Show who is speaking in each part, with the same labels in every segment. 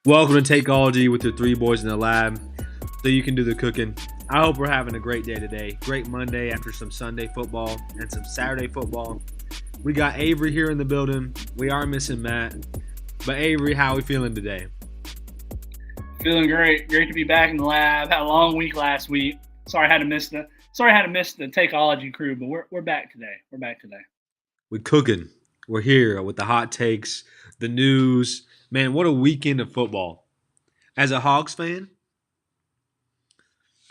Speaker 1: Welcome to Takeology with your three boys in the lab so you can do the cooking. I hope we're having a great day today. Great Monday after some Sunday football and some Saturday football. We got Avery here in the building. We are missing Matt. But Avery, how are we feeling today?
Speaker 2: Feeling great. Great to be back in the lab. Had a long week last week. Sorry I had to miss the Takeology crew, but we're back today.
Speaker 1: We're cooking. We're here with the hot takes, the news. Man, what a weekend of football. As a Hogs fan,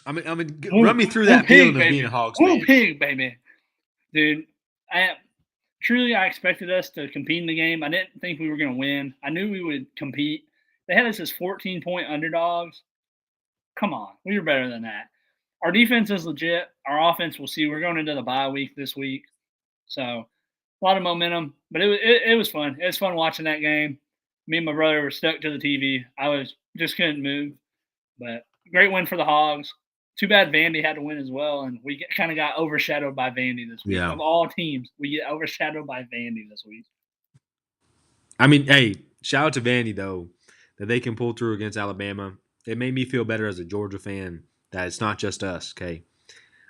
Speaker 1: run me through that feeling of being a Hogs fan.
Speaker 2: Pig, baby. Dude, I expected us to compete in the game. I didn't think we were going to win. I knew we would compete. They had us as 14-point underdogs. Come on. We were better than that. Our defense is legit. Our offense, we'll see. We're going into the bye week this week. So, a lot of momentum. But it was fun. It was fun watching that game. Me and my brother were stuck to the TV. Just couldn't move. But great win for the Hogs. Too bad Vandy had to win as well, and we kind of got overshadowed by Vandy this week. Yeah. Of all teams, we get overshadowed by Vandy this week.
Speaker 1: I mean, hey, shout out to Vandy, though, that they can pull through against Alabama. It made me feel better as a Georgia fan that it's not just us, okay?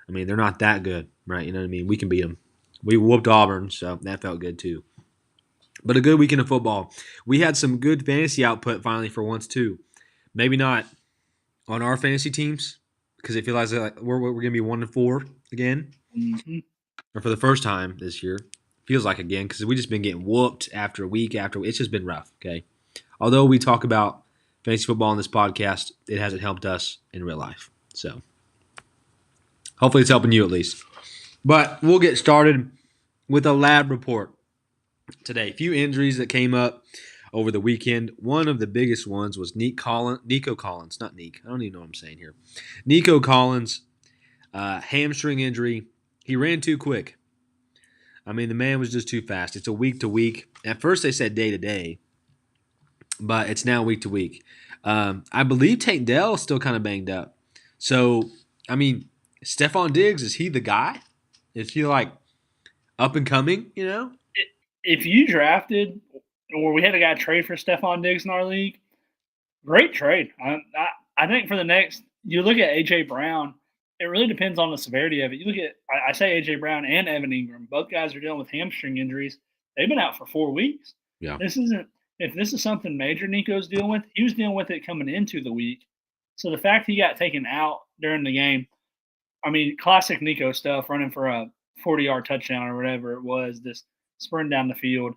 Speaker 1: I mean, they're not that good, right? You know what I mean? We can beat them. We whooped Auburn, so that felt good too. But a good weekend of football. We had some good fantasy output finally for once, too. Maybe not on our fantasy teams, because it feels like we're going to be 1-4 again.
Speaker 2: Mm-hmm.
Speaker 1: Or for the first time this year. Feels like again, because we've just been getting whooped after week after week. It's just been rough, okay? Although we talk about fantasy football on this podcast, it hasn't helped us in real life. So hopefully it's helping you at least. But we'll get started with a lab report today. A few injuries that came up over the weekend. One of the biggest ones was Nico Collins. Not Neek. I don't even know what I'm saying here. Nico Collins, hamstring injury. He ran too quick. I mean, the man was just too fast. It's a week to week. At first they said day to day, but it's now week to week. I believe Tank Dell is still kind of banged up. So, I mean, Stephon Diggs, is he the guy? Is he like up and coming, you know?
Speaker 2: If you drafted or we had a guy trade for Stephon Diggs in our league, great trade. I think for the next, you look at A.J. Brown, it really depends on the severity of it. You look at, I say A.J. Brown and Evan Ingram. Both guys are dealing with hamstring injuries. They've been out for 4 weeks.
Speaker 1: Yeah.
Speaker 2: If this is something major Nico's dealing with, he was dealing with it coming into the week. So the fact he got taken out during the game, I mean, classic Nico stuff, running for a 40-yard touchdown or whatever it was, this sprint down the field.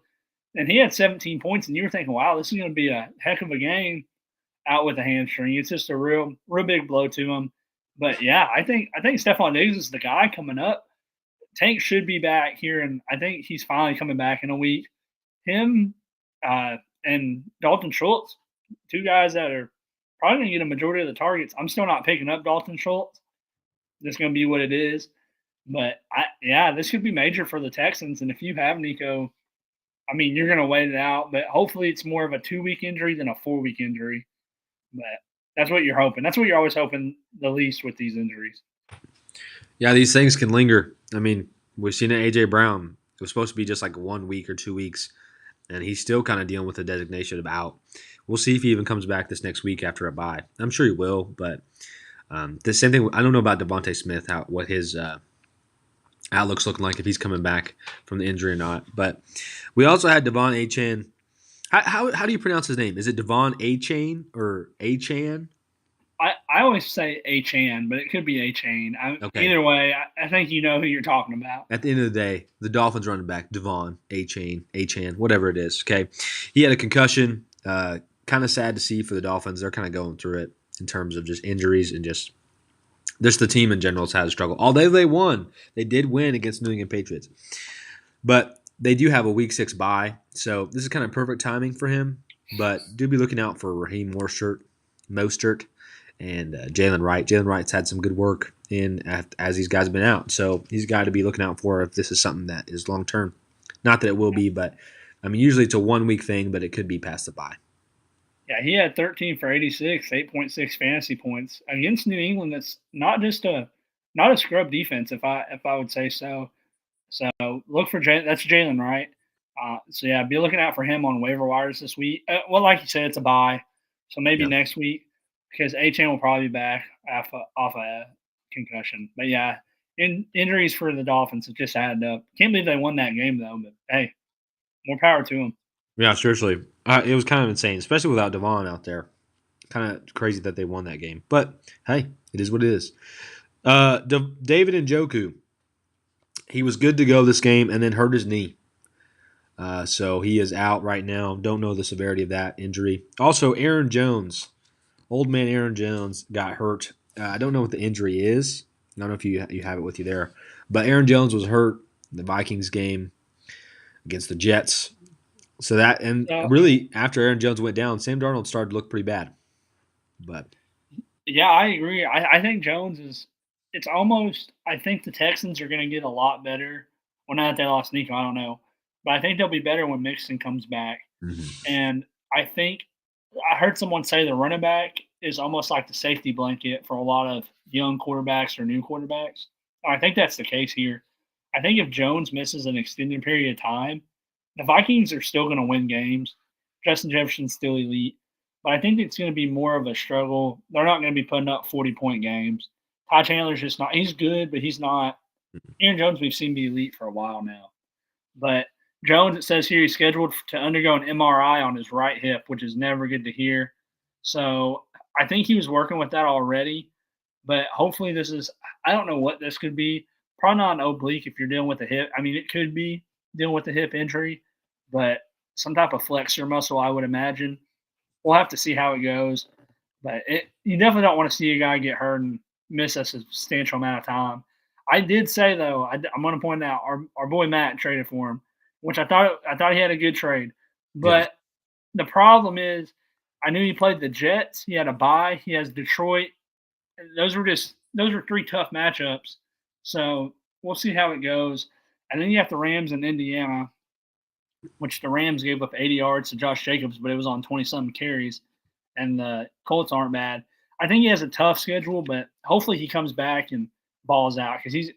Speaker 2: And he had 17 points, and you were thinking, wow, this is going to be a heck of a game out with a hamstring. It's just a real big blow to him. But, yeah, I think Stephon Diggs is the guy coming up. Tank should be back here, and I think he's finally coming back in a week. Him and Dalton Schultz, two guys that are probably going to get a majority of the targets. I'm still not picking up Dalton Schultz. It's going to be what it is. But, this could be major for the Texans. And if you have Nico, I mean, you're going to wait it out. But hopefully it's more of a 2-week injury than a 4-week injury. But that's what you're hoping. That's what you're always hoping the least with these injuries.
Speaker 1: Yeah, these things can linger. I mean, we've seen it A.J. Brown. It was supposed to be just like 1 week or 2 weeks. And he's still kind of dealing with the designation of out. We'll see if he even comes back this next week after a bye. I'm sure he will. But the same thing, I don't know about Devontae Smith, what his outlook's looking like, if he's coming back from the injury or not. But we also had Devon Achane. How do you pronounce his name? Is it Devon Achane or Achane?
Speaker 2: I always say Achane, but it could be Achane. Okay. Either way, I think you know who you're talking about.
Speaker 1: At the end of the day, the Dolphins running back, Devon Achane, whatever it is, okay? He had a concussion. Kind of sad to see for the Dolphins. They're kind of going through it in terms of just injuries and just the team in general has had a struggle. Although they won. They did win against New England Patriots. But they do have a Week 6 bye, so this is kind of perfect timing for him. But do be looking out for Raheem Mostert and Jalen Wright. Jalen Wright's had some good work as these guys have been out. So he's got to be looking out for if this is something that is long-term. Not that it will be, but, I mean, usually it's a 1-week thing, but it could be past the bye.
Speaker 2: Yeah, he had 13 for 86, 8.6 fantasy points against New England. That's not a scrub defense, if I would say so. So look for that's Jalen Wright. So yeah, be looking out for him on waiver wires this week. Well, like you said, it's a bye, So maybe
Speaker 1: Yeah.
Speaker 2: next week because HN will probably be back off a concussion. But yeah, injuries for the Dolphins have just added up. Can't believe they won that game though. But hey, more power to them.
Speaker 1: Yeah, seriously. It was kind of insane, especially without Devon out there. Kind of crazy that they won that game. But hey, it is what it is. David Njoku, he was good to go this game and then hurt his knee. So he is out right now. Don't know the severity of that injury. Also, Aaron Jones, old man Aaron Jones, got hurt. I don't know what the injury is. I don't know if you have it with you there. But Aaron Jones was hurt in the Vikings game against the Jets. So that, and
Speaker 2: So
Speaker 1: really, after Aaron Jones went down, Sam Darnold started to look pretty bad. But
Speaker 2: yeah, I agree. I think Jones is. It's almost. I think the Texans are going to get a lot better. Well, not that they lost Nico, I don't know, but I think they'll be better when Mixon comes back.
Speaker 1: mhm.
Speaker 2: And I think I heard someone say the running back is almost like the safety blanket for a lot of young quarterbacks or new quarterbacks. And I think that's the case here. I think if Jones misses an extended period of time, the Vikings are still going to win games. Justin Jefferson's still elite, but I think it's going to be more of a struggle. They're not going to be putting up 40-point games. Ty Chandler's just not. He's good, but he's not. Aaron Jones, we've seen be elite for a while now. But Jones, it says here, he's scheduled to undergo an MRI on his right hip, which is never good to hear. So I think he was working with that already. But hopefully, this is, I don't know what this could be. Probably not an oblique if you're dealing with a hip. I mean, it could be dealing with a hip injury, but some type of flexor muscle, I would imagine. We'll have to see how it goes. But you definitely don't want to see a guy get hurt and miss a substantial amount of time. I did say though, I'm going to point out our boy Matt traded for him, which I thought he had a good trade.
Speaker 1: Yeah.
Speaker 2: But the problem is, I knew he played the Jets. He had a bye. He has Detroit. Those were three tough matchups. So we'll see how it goes. And then you have the Rams and Indiana, which the Rams gave up 80 yards to Josh Jacobs, but it was on 20-something carries. And the Colts aren't bad. I think he has a tough schedule, but hopefully he comes back and balls out because
Speaker 1: He's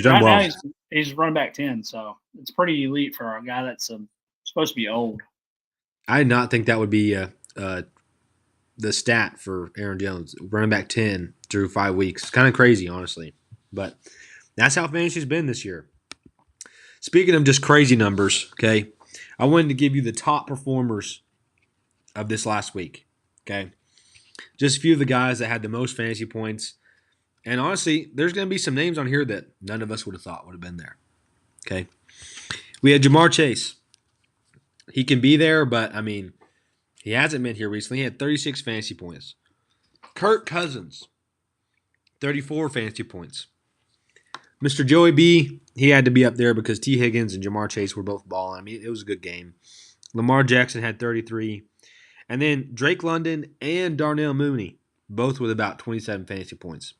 Speaker 1: done
Speaker 2: right now
Speaker 1: well.
Speaker 2: he's running back 10, so it's pretty elite for a guy that's supposed to be old.
Speaker 1: I did not think that would be the stat for Aaron Jones. Running back 10 through 5 weeks. It's kind of crazy, honestly. But that's how fantasy's been this year. Speaking of just crazy numbers, okay, I wanted to give you the top performers of this last week. Okay. Just a few of the guys that had the most fantasy points. And honestly, there's going to be some names on here that none of us would have thought would have been there. Okay. We had Jamar Chase. He can be there, but I mean, he hasn't been here recently. He had 36 fantasy points. Kirk Cousins, 34 fantasy points. Mr. Joey B, he had to be up there because T. Higgins and Jamar Chase were both balling. I mean, it was a good game. Lamar Jackson had 33. And then Drake London and Darnell Mooney, both with about 27 fantasy points.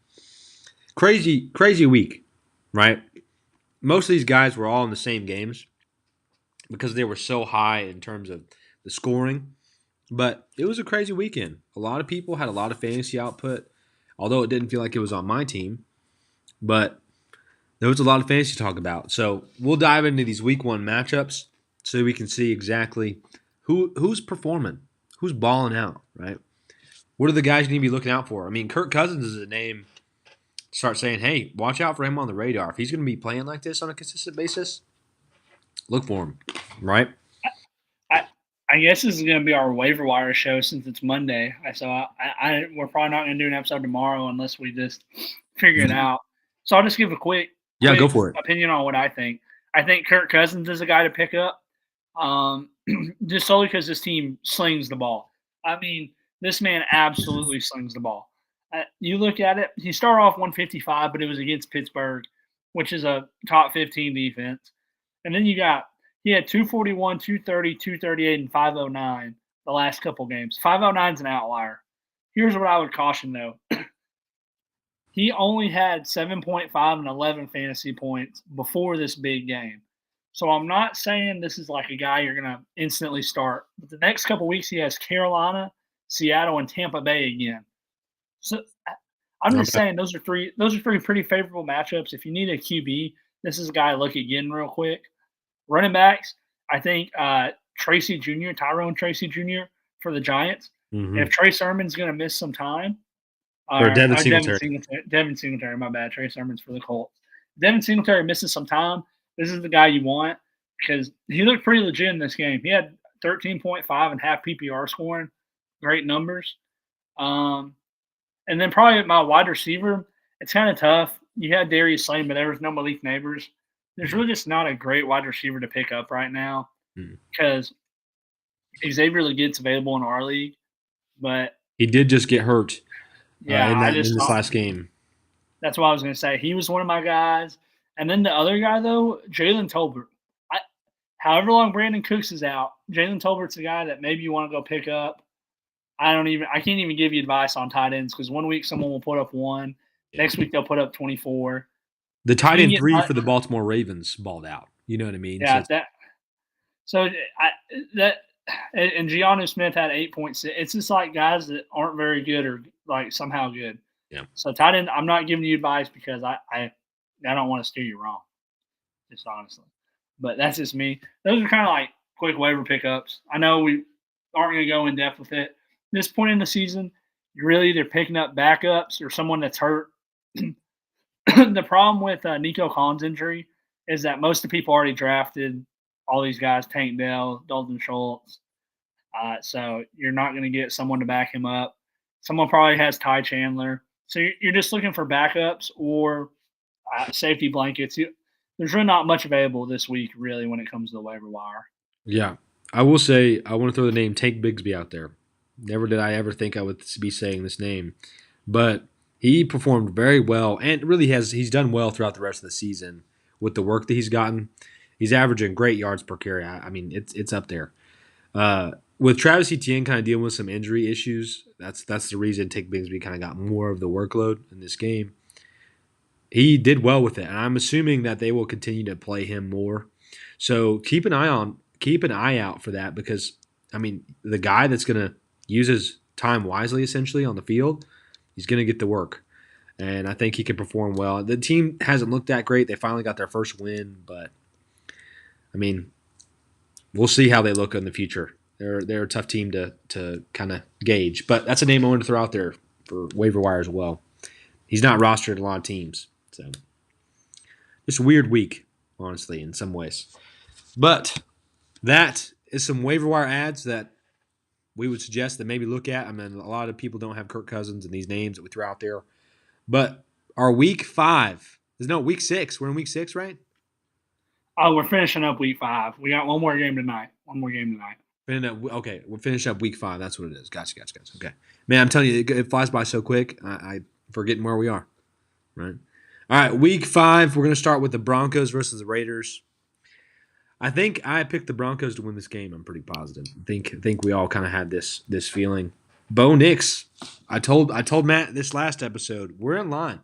Speaker 1: Crazy, crazy week, right? Most of these guys were all in the same games because they were so high in terms of the scoring. But it was a crazy weekend. A lot of people had a lot of fantasy output, although it didn't feel like it was on my team. But there was a lot of fantasy to talk about. So we'll dive into these week one matchups so we can see exactly who's performing, who's balling out, right? What are the guys you need to be looking out for? I mean, Kirk Cousins is a name. Start saying, hey, watch out for him on the radar. If he's going to be playing like this on a consistent basis, look for him, right?
Speaker 2: I I guess this is going to be our waiver wire show since it's Monday. We're probably not going to do an episode tomorrow unless we just figure it out. So I'll just give a quick
Speaker 1: Yeah, go for it.
Speaker 2: opinion on what I think. I think Kirk Cousins is a guy to pick up, just solely because this team slings the ball. I mean, this man absolutely slings the ball. You look at it; he started off 155, but it was against Pittsburgh, which is a top 15 defense. And then he had 241, 230, 238, and 509 the last couple games. 509 is an outlier. Here's what I would caution though. He only had 7.5 and 11 fantasy points before this big game. So I'm not saying this is like a guy you're going to instantly start. But the next couple weeks, he has Carolina, Seattle, and Tampa Bay again. So I'm just saying those are three pretty favorable matchups. If you need a QB, this is a guy to look again real quick. Running backs, I think Tyrone Tracy Jr. for the Giants.
Speaker 1: Mm-hmm.
Speaker 2: If Trey Sermon's going to miss some time,
Speaker 1: Or
Speaker 2: or,
Speaker 1: Devin
Speaker 2: or Devin
Speaker 1: Singletary.
Speaker 2: Singletary, Devin Singletary, my bad. Trey Sermon's for the Colts. Devin Singletary misses some time. This is the guy you want because he looked pretty legit in this game. He had 13.5 and half PPR scoring, great numbers. And then probably my wide receiver, it's kind of tough. You had Darius Slayton, but there was no Malik Neighbors. There's really just not a great wide receiver to pick up right now because Xavier Leggett's available in our league, but
Speaker 1: He did just get hurt
Speaker 2: yeah,
Speaker 1: in this last game.
Speaker 2: That's what I was going to say. He was one of my guys. And then the other guy, though, Jalen Tolbert. However long Brandon Cooks is out, Jalen Tolbert's a guy that maybe you want to go pick up. I can't even give you advice on tight ends because one week someone will put up 1, next week they'll put up 24.
Speaker 1: The tight end 3 for the Baltimore Ravens balled out. You know what I mean?
Speaker 2: Yeah, and Giannis Smith had 8.6. It's just like guys that aren't very good or like somehow good.
Speaker 1: Yeah.
Speaker 2: So tight end, I'm not giving you advice because I don't want to steer you wrong, just honestly. But that's just me. Those are kind of like quick waiver pickups. I know we aren't going to go in depth with it. This point in the season, you're really either picking up backups or someone that's hurt. The problem with Nico Collins' injury is that most of the people already drafted all these guys, Tank Dell, Dalton Schultz. So you're not going to get someone to back him up. Someone probably has Ty Chandler. So you're just looking for backups or safety blankets. There's really not much available this week, really, when it comes to the waiver wire.
Speaker 1: Yeah. I will say, I want to throw the name Tank Bigsby out there. Never did I ever think I would be saying this name. But he performed very well and really he's done well throughout the rest of the season with the work that he's gotten. He's averaging great yards per carry. I mean, it's up there. With Travis Etienne kind of dealing with some injury issues, that's the reason Tank Bigsby kind of got more of the workload in this game. He did well with it, and I'm assuming that they will continue to play him more. So keep an eye out for that because I mean the guy that's going to use his time wisely, essentially on the field, he's going to get the work, and I think he can perform well. The team hasn't looked that great; they finally got their first win, but I mean, we'll see how they look in the future. They're a tough team to kind of gauge, but that's a name I wanted to throw out there for waiver wire as well. He's not rostered in a lot of teams. So, just a weird week, honestly, in some ways. But that is some waiver wire ads that we would suggest that maybe look at. I mean, a lot of people don't have Kirk Cousins and these names that we throw out there. But our week 5 is week 6. We're in week 6, right?
Speaker 2: Oh, we're finishing up week 5. We got one more game tonight.
Speaker 1: Okay, we'll finish up week 5. That's what it is. Gotcha. Okay. Man, I'm telling you, it flies by so quick. I forgetting where we are. Right? All right, week 5, we're going to start with the Broncos versus the Raiders. I think I picked the Broncos to win this game. I'm pretty positive. I think we all kind of had this feeling. Bo Nix, I told Matt this last episode, we're in line.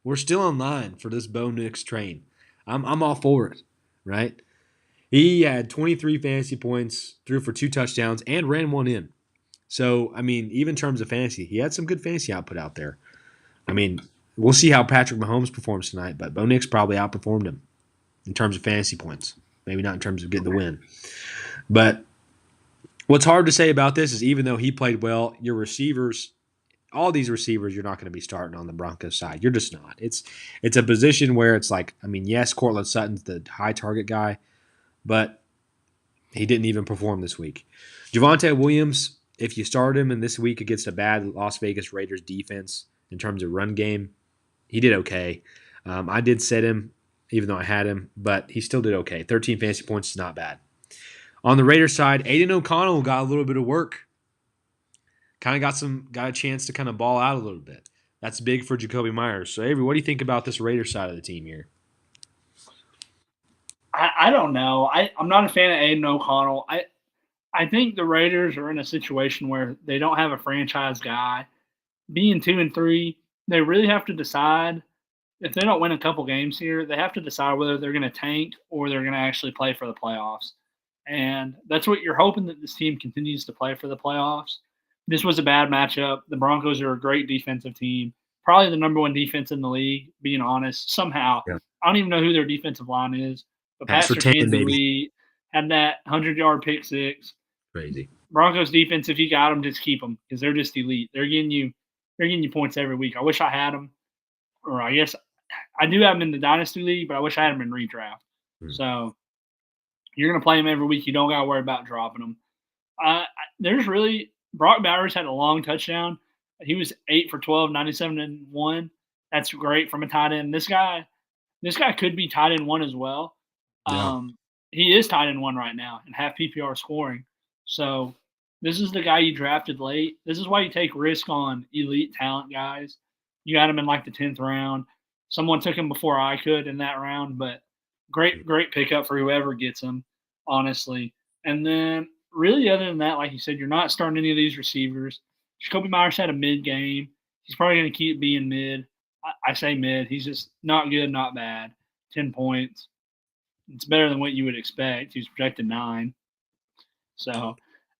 Speaker 1: We're still in line for this Bo Nix train. I'm all for it, right? He had 23 fantasy points, threw for 2 touchdowns, and ran 1 in. So, I mean, even in terms of fantasy, he had some good fantasy output out there. I mean, we'll see how Patrick Mahomes performs tonight, but Bo Nix probably outperformed him in terms of fantasy points. Maybe not in terms of getting the win. But what's hard to say about this is even though he played well, your receivers, all these receivers, you're not going to be starting on the Broncos side. You're just not. It's a position where it's like, I mean, yes, Cortland Sutton's the high target guy, but he didn't even perform this week. Javonte Williams, if you start him in this week against a bad Las Vegas Raiders defense in terms of run game, he did okay. I did set him, even though I had him, but he still did okay. 13 fantasy points is not bad. On the Raiders side, Aiden O'Connell got a little bit of work. Kind of got a chance to kind of ball out a little bit. That's big for Jacoby Myers. So, Avery, what do you think about this Raiders side of the team here?
Speaker 2: I don't know. I'm not a fan of Aiden O'Connell. I think the Raiders are in a situation where they don't have a franchise guy. Being 2-3, they really have to decide if they don't win a couple games here, they have to decide whether they're going to tank or they're going to actually play for the playoffs. And that's what you're hoping, that this team continues to play for the playoffs. This was a bad matchup. The Broncos are a great defensive team, probably the number 1 defense in the league, being honest. Somehow,
Speaker 1: Yeah.
Speaker 2: I don't even know who their defensive line is, but
Speaker 1: That's
Speaker 2: Pastor
Speaker 1: for 10,
Speaker 2: Kansas
Speaker 1: baby.
Speaker 2: Lee had that 100-yard pick six.
Speaker 1: Crazy.
Speaker 2: Broncos defense, if you got them, just keep them because they're just elite. They're getting you points every week. I wish I had them, or I guess I do have them in the dynasty league, but I wish I had them in redraft.
Speaker 1: Hmm.
Speaker 2: So you're gonna play them every week. You don't gotta worry about dropping them. There's really Brock Bowers had a long touchdown. He was 8 for 12, 97 and 1. That's great from a tight end. This guy could be tight end one as well.
Speaker 1: Yeah.
Speaker 2: He is tight end one right now and half PPR scoring. So this is the guy you drafted late. This is why you take risk on elite talent guys. You got him in like the 10th round. Someone took him before I could in that round, but great pickup for whoever gets him, honestly. And then really other than that, like you said, you're not starting any of these receivers. Jacoby Myers had a mid game. He's probably going to keep being mid. I say mid. He's just not good, not bad. 10 points. It's better than what you would expect. He's projected 9. So,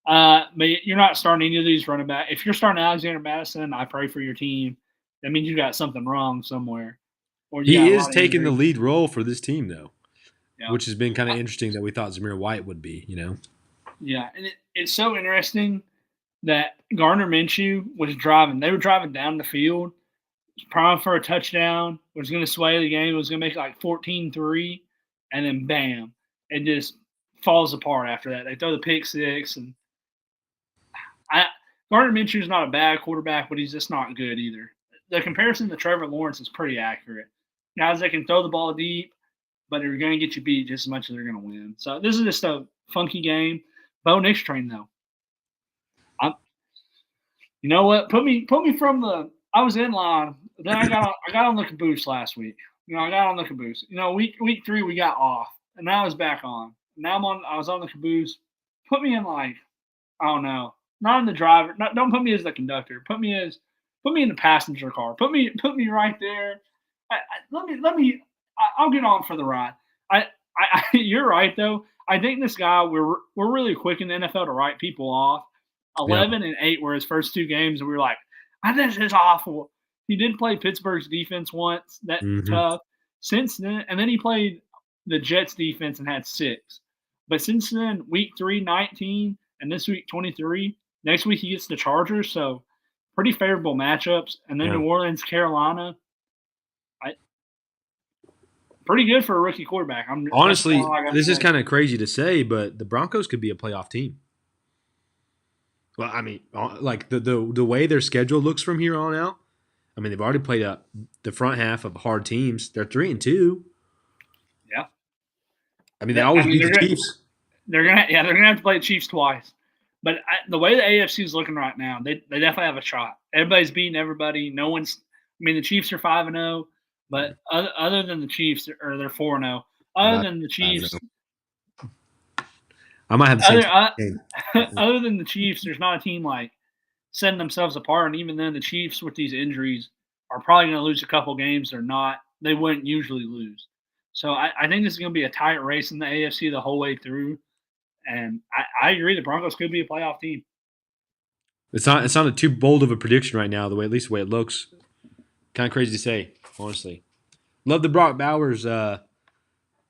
Speaker 2: but you're not starting any of these running back. If you're starting Alexander Madison, I pray for your team. That means you got something wrong somewhere, or you got
Speaker 1: He
Speaker 2: a
Speaker 1: is
Speaker 2: lot of
Speaker 1: taking the
Speaker 2: injuries.
Speaker 1: lead role for this team, though,
Speaker 2: Yeah,
Speaker 1: which has been kind of interesting that we thought Zamir White would be,
Speaker 2: yeah, and it's so interesting that Gardner Minshew was driving. They were driving down the field, prime for a touchdown, was going to sway the game, was going to make it like 14-3, and then bam, it just falls apart after that. They throw the pick six, and I Gardner Minshew is not a bad quarterback, but he's just not good either. The comparison to Trevor Lawrence is pretty accurate. Guys that can throw the ball deep, but they're going to get you beat just as much as they're going to win. So this is just a funky game. Bo Nix train though. I'm, you know what? Put me from the. I was in line. Then I got on the caboose last week. I got on the caboose. Week 3 we got off, and now I was back on. Now I was on the caboose. Put me in like I don't know, not in the driver. Don't put me as the conductor. Put me in the passenger car. Put me right there. Let me. I'll get on for the ride. You're right though. I think this guy we're really quick in the NFL to write people off.
Speaker 1: Yeah.
Speaker 2: 11-8 were his first 2 games, and we were like, this is awful. He did play Pittsburgh's defense once. That
Speaker 1: Mm-hmm.
Speaker 2: tough. Since then, and then he played the Jets defense and had 6. But since then, week 3, 19, and this week 23. Next week he gets the Chargers, so pretty favorable matchups. And then
Speaker 1: Yeah.
Speaker 2: New Orleans, Carolina. Pretty good for a rookie quarterback. That's
Speaker 1: Honestly,
Speaker 2: all I got to
Speaker 1: this is
Speaker 2: say.
Speaker 1: kind of crazy to say, but the Broncos could be a playoff team. Well, I mean, like the way their schedule looks from here on out. I mean, they've already played up the front half of hard teams. They're 3-2.
Speaker 2: Yeah.
Speaker 1: I mean, they always beat
Speaker 2: They're
Speaker 1: the
Speaker 2: gonna,
Speaker 1: Chiefs.
Speaker 2: they're gonna have to play the Chiefs twice. But the way the AFC is looking right now, they definitely have a shot. Everybody's beating everybody. No one's. I mean, the Chiefs are 5-0, but other than the Chiefs, or they're 4-0. Other
Speaker 1: Not,
Speaker 2: than the
Speaker 1: I don't
Speaker 2: Chiefs,
Speaker 1: know. I might have the same
Speaker 2: other
Speaker 1: game.
Speaker 2: other than the Chiefs, there's not a team like setting themselves apart. And even then, the Chiefs with these injuries are probably going to lose a couple games they're not. They wouldn't usually lose. So I think this is going to be a tight race in the AFC the whole way through. And I agree, the Broncos could be a playoff team.
Speaker 1: It's not a too bold of a prediction right now. At least the way it looks, kind of crazy to say, honestly. Love the Brock Bowers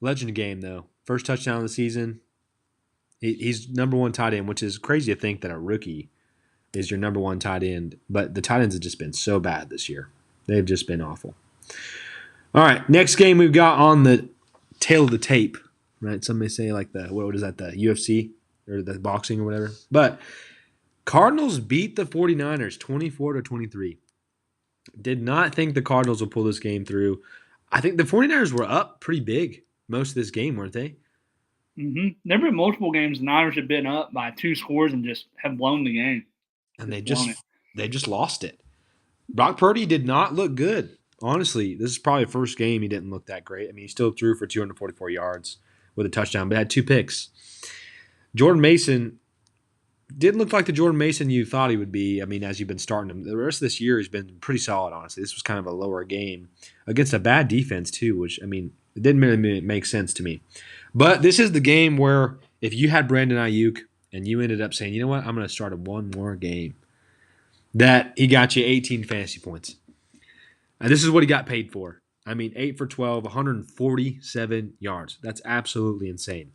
Speaker 1: legend game though. First touchdown of the season. He's number 1 tight end, which is crazy to think that a rookie is your number 1 tight end. But the tight ends have just been so bad this year. They've just been awful. All right, next game we've got on the tail of the tape. Right, some may say like what is that, the UFC or the boxing or whatever. But Cardinals beat the 49ers 24-23. Did not think the Cardinals would pull this game through. I think the 49ers were up pretty big most of this game, weren't they?
Speaker 2: Mm-hmm. There have been multiple games the Niners have been up by 2 scores and just have blown the game.
Speaker 1: And
Speaker 2: Blown it.
Speaker 1: they just lost it. Brock Purdy did not look good. Honestly, this is probably the first game he didn't look that great. I mean, he still threw for 244 yards with a touchdown, but had 2 picks. Jordan Mason didn't look like the Jordan Mason you thought he would be. I mean, as you've been starting him, the rest of this year has been pretty solid, honestly. This was kind of a lower game against a bad defense, too, which, I mean, it didn't really make sense to me. But this is the game where if you had Brandon Ayuk and you ended up saying, you know what, I'm going to start him one more game, that he got you 18 fantasy points. And this is what he got paid for. I mean, 8 for 12, 147 yards. That's absolutely insane.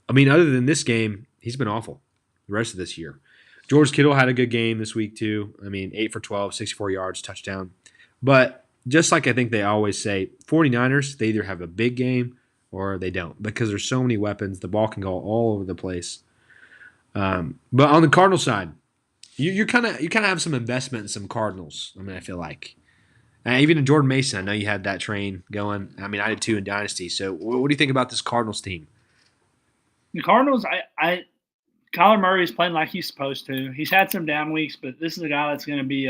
Speaker 1: I mean, other than this game, he's been awful. the rest of this year. George Kittle had a good game this week too. I mean, 8 for 12, 64 yards, touchdown. But just like I think they always say, 49ers, they either have a big game or they don't because there's so many weapons. The ball can go all over the place. But on the Cardinal side, you kind of have some investment in some Cardinals. I mean, I feel like even in Jordan Mason, I know you had that train going. I mean, I did too in Dynasty. So, what do you think about this Cardinals team?
Speaker 2: The Cardinals, Kyler Murray is playing like he's supposed to. He's had some down weeks, but this is a guy that's going to be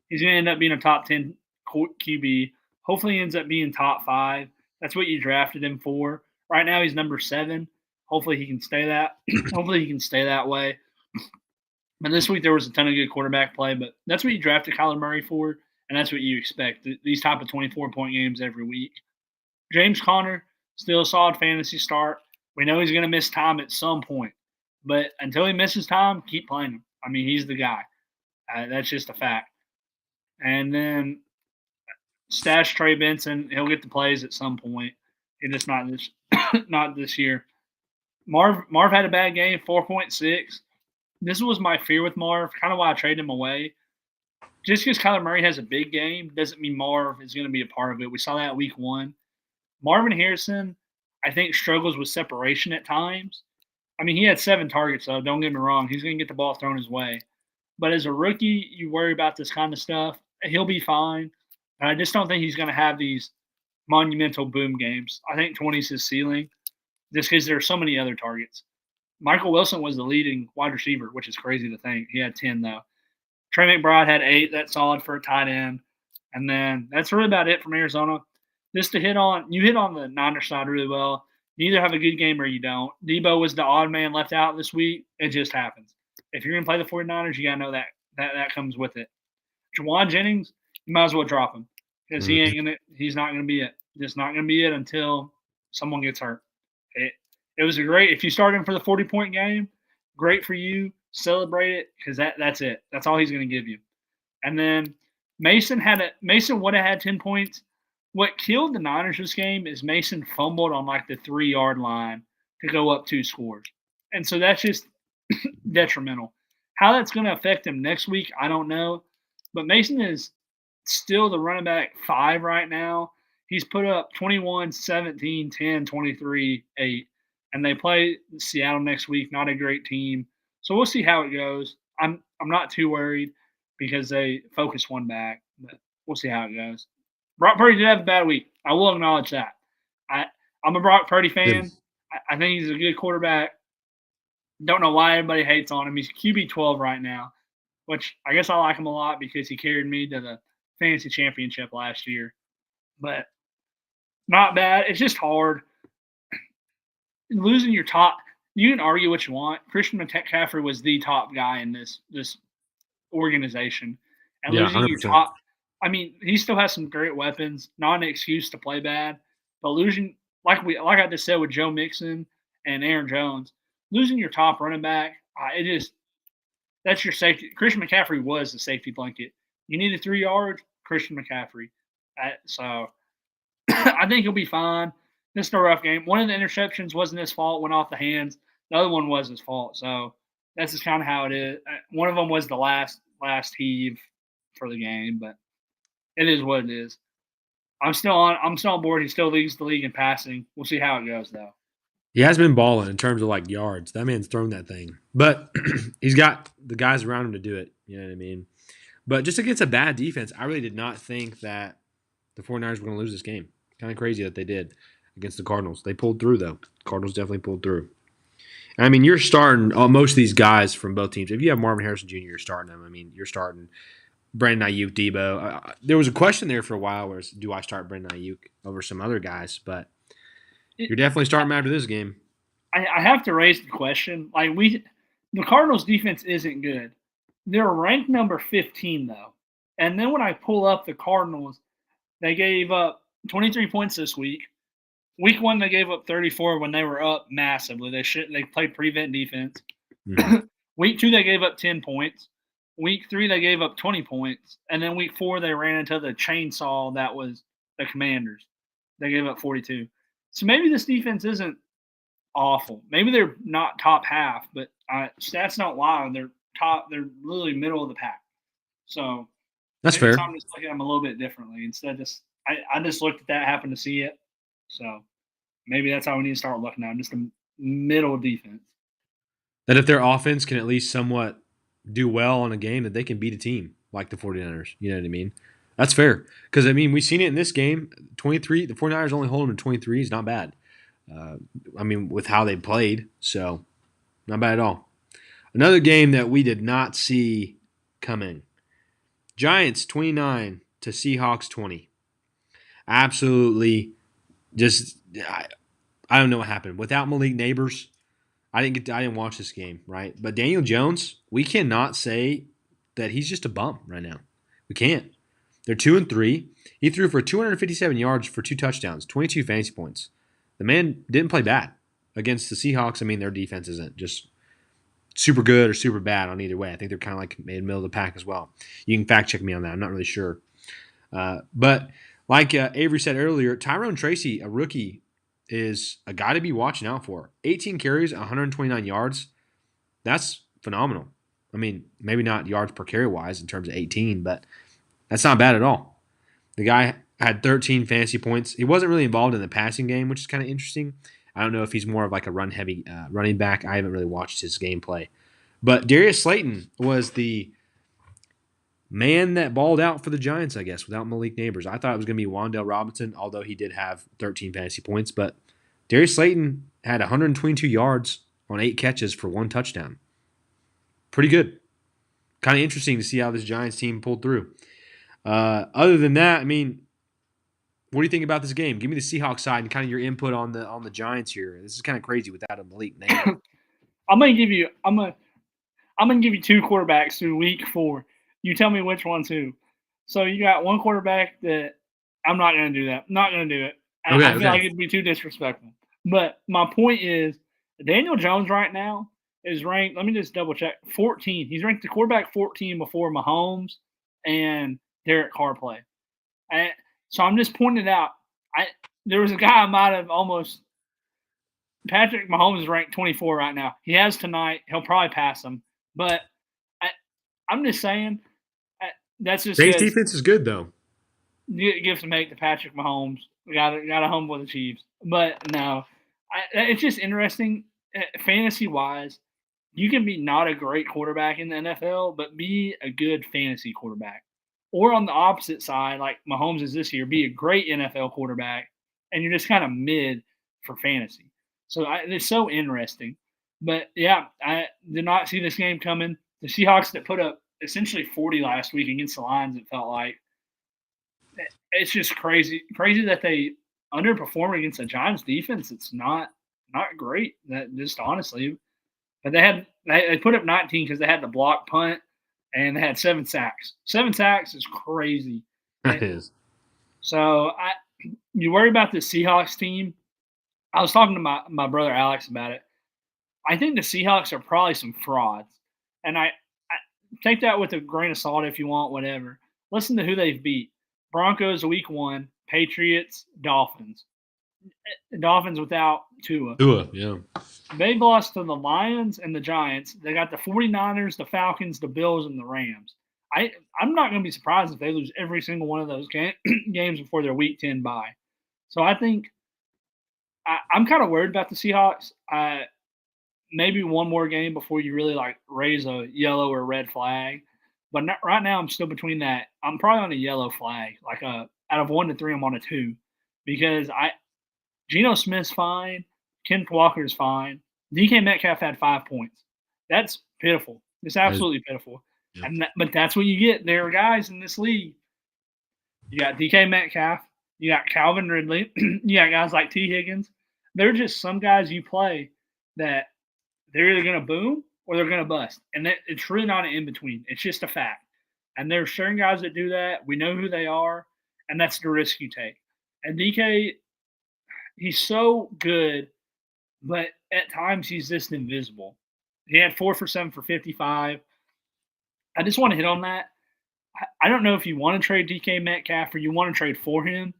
Speaker 2: he's going to end up being a top 10 QB. Hopefully, he ends up being top 5. That's what you drafted him for. Right now, he's number 7. Hopefully, he can stay that. Hopefully, he can stay that way. But this week there was a ton of good quarterback play. But that's what you drafted Kyler Murray for, and that's what you expect. These type of 24-point games every week. James Conner, still a solid fantasy start. We know he's going to miss time at some point. But until he misses time, keep playing him. I mean, he's the guy. That's just a fact. And then stash Trey Benson. He'll get the plays at some point. It's just not this not this year. Marv had a bad game, 4.6. This was my fear with Marv, kind of why I traded him away. Just because Kyler Murray has a big game doesn't mean Marv is going to be a part of it. We saw that week 1. Marvin Harrison, I think, struggles with separation at times. I mean, he had 7 targets, though. Don't get me wrong. He's going to get the ball thrown his way. But as a rookie, you worry about this kind of stuff. He'll be fine. But I just don't think he's going to have these monumental boom games. I think 20 is his ceiling just because there are so many other targets. Michael Wilson was the leading wide receiver, which is crazy to think. He had 10, though. Trey McBride had 8. That's solid for a tight end. And then that's really about it from Arizona. Just to hit on the Niners side really well. You either have a good game or you don't. Debo was the odd man left out this week. It just happens. If you're going to play the 49ers, you got to know that comes with it. Juwan Jennings, you might as well drop him because he's not going to be it. Just not going to be it until someone gets hurt. It was if you start him for the 40-point game, great for you. Celebrate it because that's it. That's all he's going to give you. And then Mason would have had 10 points. What killed the Niners this game is Mason fumbled on like the 3-yard line to go up 2 scores. And so that's just detrimental. How that's going to affect him next week, I don't know. But Mason is still the running back 5 right now. He's put up 21, 17, 10, 23, 8. And they play Seattle next week, not a great team. So we'll see how it goes. I'm not too worried because they focus one back, but we'll see how it goes. Brock Purdy did have a bad week. I will acknowledge that. I'm a Brock Purdy fan. I think he's a good quarterback. Don't know why everybody hates on him. He's QB 12 right now, which I guess I like him a lot because he carried me to the fantasy championship last year. But not bad. It's just hard. Losing your top, you can argue what you want. Christian McCaffrey was the top guy in this organization. And losing
Speaker 1: 100%.
Speaker 2: your top, I mean, he still has some great weapons. Not an excuse to play bad, but losing, like I just said with Joe Mixon and Aaron Jones, losing your top running back, that's your safety. Christian McCaffrey was the safety blanket. You needed 3 yards, Christian McCaffrey. So I think he'll be fine. This is a rough game. One of the interceptions wasn't his fault, went off the hands. The other one was his fault. So that's just kind of how it is. One of them was the last heave for the game, but it is what it is. I'm still on board. He still leads the league in passing. We'll see how it goes, though.
Speaker 1: He has been balling in terms of like yards. That man's thrown that thing. But he's got the guys around him to do it. You know what I mean? But just against a bad defense, I really did not think that the 49ers were going to lose this game. Kind of crazy that they did against the Cardinals. They pulled through, though. Cardinals definitely pulled through. I mean, you're starting most of these guys from both teams. If you have Marvin Harrison Jr., you're starting them. I mean, you're starting Brandon Ayuk, Debo. There was a question there for a while where do I start Brandon Ayuk over some other guys? But you're definitely starting him after this game.
Speaker 2: I have to raise the question. The Cardinals' defense isn't good. They're ranked number 15, though. And then when I pull up the Cardinals, they gave up 23 points this week. Week 1, they gave up 34 when they were up massively. They played prevent defense. Mm-hmm. Week 2, they gave up 10 points. Week 3, they gave up 20 points. And then week 4, they ran into the chainsaw that was the Commanders. They gave up 42. So maybe this defense isn't awful. Maybe they're not top half, but Stats don't lie. They're top. They're literally middle of the pack. So
Speaker 1: That's
Speaker 2: maybe it's
Speaker 1: fair.
Speaker 2: time to look at them a little bit differently. Instead, I just looked at that, happened to see it. So maybe that's how we need to start looking at them, just a middle defense.
Speaker 1: That if their offense can at least somewhat do well on a game, that they can beat a team like the 49ers. You know what I mean? That's fair. Because, I mean, we've seen it in this game. 23, the 49ers only hold them to 23 is not bad. Uh, I mean, with how they played. So, not bad at all. Another game that we did not see coming. Giants 29 to Seahawks 20. Absolutely just I don't know what happened. Without Malik Neighbors, I didn't watch this game, right? But Daniel Jones, we cannot say that he's just a bum right now. We can't. They're 2-3. He threw for 257 yards for 2 touchdowns, 22 fantasy points. The man didn't play bad against the Seahawks. I mean, their defense isn't just super good or super bad on either way. I think they're kind of like made middle of the pack as well. You can fact check me on that. I'm not really sure. But like Avery said earlier, Tyrone Tracy, a rookie, is a guy to be watching out for. 18 carries, 129 yards. That's phenomenal. I mean, maybe not yards per carry wise in terms of 18, but that's not bad at all. The guy had 13 fantasy points. He wasn't really involved in the passing game, which is kind of interesting. I don't know if he's more of like a run heavy running back. I haven't really watched his gameplay. But Darius Slayton was the man that balled out for the Giants, I guess, without Malik Neighbors. I thought it was going to be Wan'Dale Robinson, although he did have 13 fantasy points. But Darius Slayton had 122 yards on 8 catches for 1 touchdown. Pretty good. Kind of interesting to see how this Giants team pulled through. Other than that, I mean, what do you think about this game? Give me the Seahawks side and kind of your input on the Giants here. This is kind of crazy without a Malik Neighbors.
Speaker 2: I'm gonna give you two quarterbacks through week 4. You tell me which one's who. So you got one quarterback that I'm not gonna do that. I'm not gonna do it.
Speaker 1: Okay,
Speaker 2: I feel
Speaker 1: okay.
Speaker 2: like it'd be too disrespectful. But my point is, Daniel Jones right now is ranked. Let me just double check. 14. He's ranked the quarterback 14 before Mahomes and Derek Carr play. I, so I'm just pointing it out. There was a guy I might have almost. Patrick Mahomes is ranked 24 right now. He has tonight. He'll probably pass him. But I, I'm just saying that's just
Speaker 1: Saints
Speaker 2: because
Speaker 1: defense is good though.
Speaker 2: give some hate to Patrick Mahomes. We got to humble the Chiefs. But no, it's just interesting. Fantasy wise, you can be not a great quarterback in the NFL, but be a good fantasy quarterback. Or on the opposite side, like Mahomes is this year, be a great NFL quarterback, and you're just kind of mid for fantasy. So it's so interesting. But yeah, I did not see this game coming. The Seahawks that put up essentially 40 last week against the Lions, it felt like. It's just crazy that they underperform against the Giants defense. It's not great. That just honestly, but they put up 19 because they had the block punt and they had 7 sacks. 7 sacks is crazy.
Speaker 1: That is.
Speaker 2: So you worry about the Seahawks team. I was talking to my brother Alex about it. I think the Seahawks are probably some frauds, and I take that with a grain of salt if you want, whatever. Listen to who they've beat: Broncos week 1, Patriots, Dolphins. Dolphins without Tua.
Speaker 1: Tua, yeah.
Speaker 2: They've lost to the Lions and the Giants. They got the 49ers, the Falcons, the Bills, and the Rams. I'm not going to be surprised if they lose every single one of those games before their Week 10 bye. So I think I'm kind of worried about the Seahawks. Maybe one more game before you really like raise a yellow or red flag. But right now, I'm still between that. I'm probably on a yellow flag. Like out of 1 to 3, I'm on a 2 because Geno Smith's fine. Ken Walker's fine. DK Metcalf had 5 points. That's pitiful. It's absolutely pitiful.
Speaker 1: Yeah.
Speaker 2: But that's what you get. There are guys in this league. You got DK Metcalf. You got Calvin Ridley. You got guys like T. Higgins. They're just some guys you play that they're either going to boom or they're going to bust. And it's really not an in-between. It's just a fact. And there's certain guys that do that. We know who they are, and that's the risk you take. And DK, he's so good, but at times he's just invisible. He had 4 for 7 for 55. I just want to hit on that. I don't know if you want to trade DK Metcalf or you want to trade for him,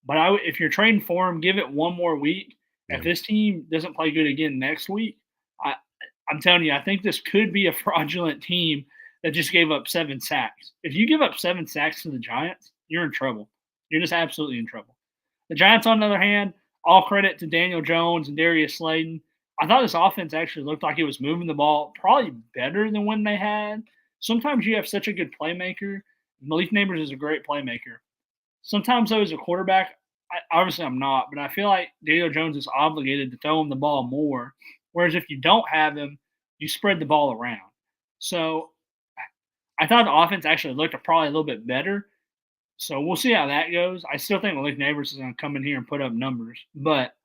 Speaker 2: but if you're trading for him, give it one more week. Yeah. If this team doesn't play good again next week, I'm telling you, I think this could be a fraudulent team that just gave up 7 sacks. If you give up 7 sacks to the Giants, you're in trouble. You're just absolutely in trouble. The Giants, on the other hand, all credit to Daniel Jones and Darius Slayton. I thought this offense actually looked like it was moving the ball probably better than when they had. Sometimes you have such a good playmaker. Malik Neighbors is a great playmaker. Sometimes, though, as a quarterback, obviously I'm not, but I feel like Daniel Jones is obligated to throw him the ball more. Whereas if you don't have him, you spread the ball around. So I thought the offense actually looked probably a little bit better. So we'll see how that goes. I still think Malik Neighbors is going to come in here and put up numbers. But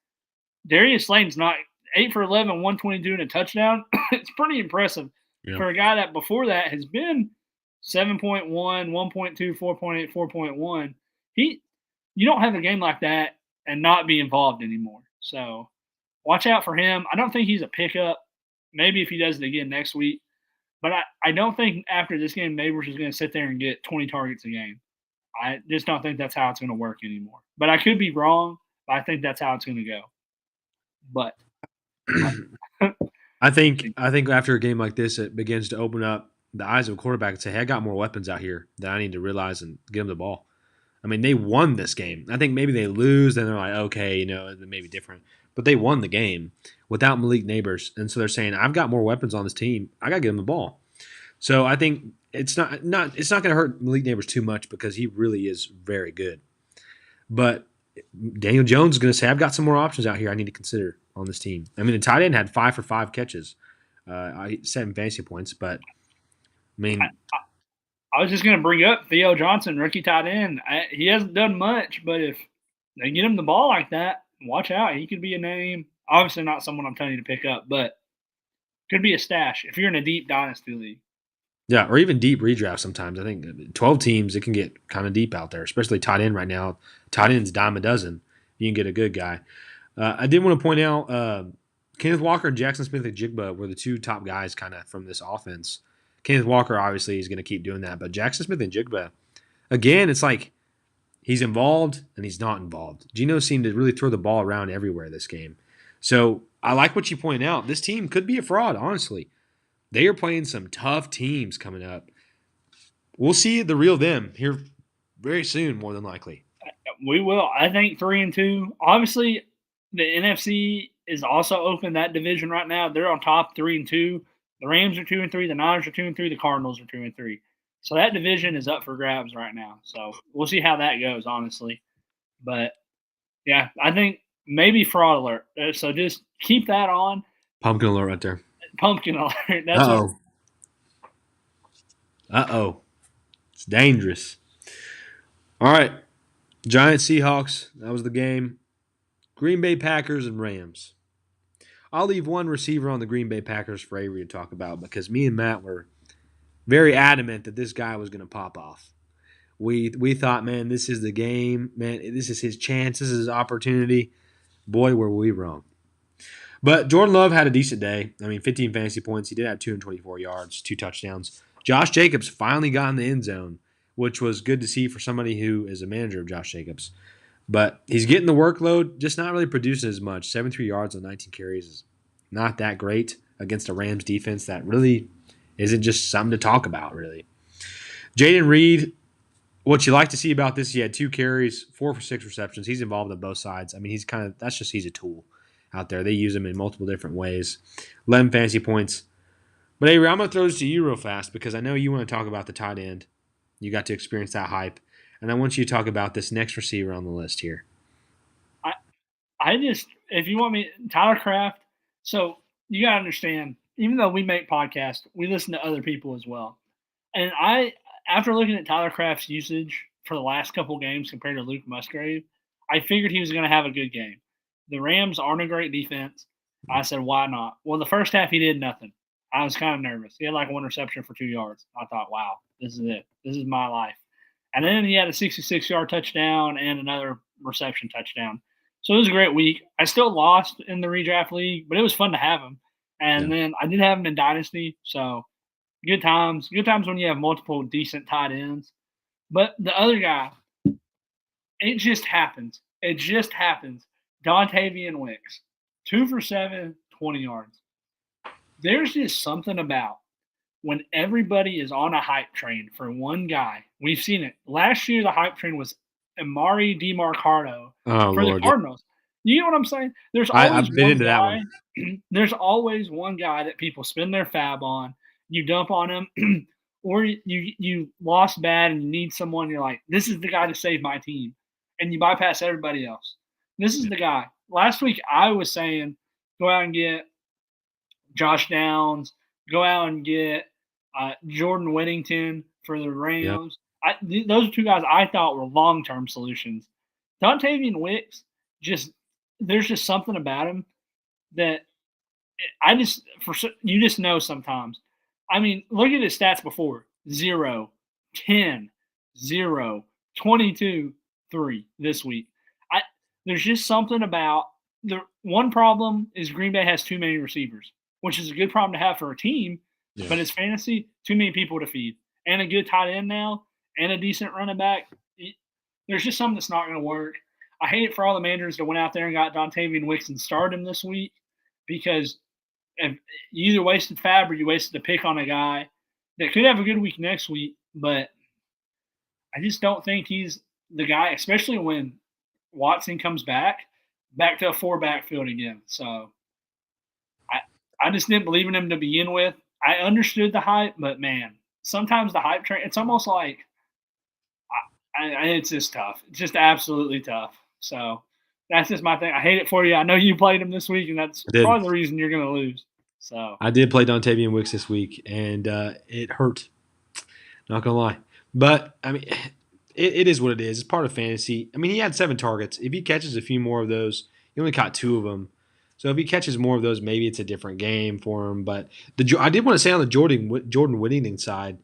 Speaker 2: Darius Slayton's not 8 for 11, 122 and a touchdown. It's pretty impressive for a guy that before that has been 7.1, 1.2, 4.8, 4.1. You don't have a game like that and not be involved anymore. So watch out for him. I don't think he's a pickup. Maybe if he does it again next week. But I don't think after this game, Neighbors is going to sit there and get 20 targets a game. I just don't think that's how it's going to work anymore. But I could be wrong. But I think that's how it's going to go. But
Speaker 1: I think after a game like this, it begins to open up the eyes of a quarterback and say, "Hey, I got more weapons out here that I need to realize and get them the ball." I mean, they won this game. I think maybe they lose, then they're like, okay, it may be different. But they won the game without Malik Neighbors, and so they're saying, "I've got more weapons on this team. I got to get them the ball." So I think it's not going to hurt Malik Neighbors too much because he really is very good. But Daniel Jones is going to say, "I've got some more options out here I need to consider on this team." I mean, the tight end had 5 for 5 catches, 7 fantasy points, but I mean,
Speaker 2: I was just going to bring up Theo Johnson, rookie tight end. He hasn't done much, but if they get him the ball like that, watch out. He could be a name. Obviously, not someone I'm telling you to pick up, but could be a stash if you're in a deep dynasty league.
Speaker 1: yeah, or even deep redraft sometimes. I think 12 teams, it can get kind of deep out there, especially tight end right now. Tight end's dime a dozen. You can get a good guy. I did want to point out Kenneth Walker and Jackson Smith-Njigba were the two top guys kind of from this offense. Kenneth Walker, obviously, is going to keep doing that. But Jackson Smith-Njigba, again, it's like he's involved and he's not involved. Geno seemed to really throw the ball around everywhere this game. So I like what you point out. This team could be a fraud, honestly. They are playing some tough teams coming up. We'll see the real them here very soon, more than likely.
Speaker 2: We will. I think 3-2. Obviously, the NFC is also open, that division right now. They're on top 3-2. The Rams are 2-3. The Niners are 2-3. The Cardinals are 2-3. So that division is up for grabs right now. So we'll see how that goes, honestly. But yeah, I think maybe fraud alert. So just keep that on.
Speaker 1: Pumpkin alert right there.
Speaker 2: Pumpkin alert.
Speaker 1: That's Uh-oh. It's dangerous. All right. Giants, Seahawks. That was the game. Green Bay Packers and Rams. I'll leave one receiver on the Green Bay Packers for Avery to talk about because me and Matt were very adamant that this guy was going to pop off. We thought, man, this is the game. Man, this is his chance. This is his opportunity. Boy, were we wrong. But Jordan Love had a decent day. I mean, 15 fantasy points. He did have 224 yards, 2 touchdowns. Josh Jacobs finally got in the end zone, which was good to see for somebody who is a manager of Josh Jacobs. But he's getting the workload, just not really producing as much. 73 yards on 19 carries is not that great against a Rams defense that really isn't just something to talk about, really. Jaden Reed, what you like to see about this, he had 2 carries, 4 for 6 receptions. He's involved on both sides. I mean, he's a tool out there. They use him in multiple different ways. 11 fantasy points. But Avery, I'm going to throw this to you real fast because I know you want to talk about the tight end. You got to experience that hype. And I want you to talk about this next receiver on the list here.
Speaker 2: If you want me, Tyler Kraft. So you got to understand, even though we make podcasts, we listen to other people as well. And after looking at Tyler Kraft's usage for the last couple games compared to Luke Musgrave, I figured he was going to have a good game. The Rams aren't a great defense. I said, why not? Well, the first half he did nothing. I was kind of nervous. He had like 1 reception for 2 yards. I thought, wow, this is it. This is my life. And then he had a 66-yard touchdown and another reception touchdown. So it was a great week. I still lost in the redraft league, but it was fun to have him. And then I did have him in Dynasty. So good times. Good times when you have multiple decent tight ends. But the other guy, it just happens. It just happens. Dontavian Wicks, 2 for 7, 20 yards. There's just something about when everybody is on a hype train for one guy. We've seen it. Last year, the hype train was Amari DeMarcado
Speaker 1: Oh
Speaker 2: for the
Speaker 1: Lord, yeah.
Speaker 2: Cardinals. You know what I'm saying? There's always
Speaker 1: I've been
Speaker 2: one
Speaker 1: into that one.
Speaker 2: guy. There's always one guy that people spend their fab on. You dump on him, or you lost bad and you need someone. You're like, this is the guy to save my team, and you bypass everybody else. This is
Speaker 1: Yeah.
Speaker 2: the guy. Last week I was saying, go out and get Josh Downs, go out and get Jordan Whittington for the
Speaker 1: Yep.
Speaker 2: Rams. Those two guys I thought were long term solutions. Dontavian Wicks, just there's just something about him that I just you just know sometimes. I mean, look at his stats before: 0, 10, 0, 22, 3 this week. I There's just something about the one problem is Green Bay has too many receivers, which is a good problem to have for a team,
Speaker 1: Yeah.
Speaker 2: but it's fantasy, too many people to feed. And a good tight end now and a decent running back. There's just something that's not going to work. I hate it for all the managers that went out there and got Dontavian Wicks and started him this week because if you either wasted fab or you wasted a pick on a guy that could have a good week next week, but I just don't think he's the guy, especially when Watson comes back to a four backfield again. So I I just didn't believe in him to begin with. I understood the hype, but man, sometimes the hype train, it's almost like it's just tough. It's just absolutely tough. So that's just my thing. I hate it for you. I know you played him this week, and that's
Speaker 1: I did.
Speaker 2: probably the reason you're going to lose. So
Speaker 1: I did play Dontavian Wicks this week, and it hurt. Not gonna lie, but I mean, it is what it is. It's part of fantasy. I mean, he had 7 targets. If he catches a few more of those, he only caught 2 of them. So if he catches more of those, maybe it's a different game for him. But I did want to say on the Jordan Whittington side,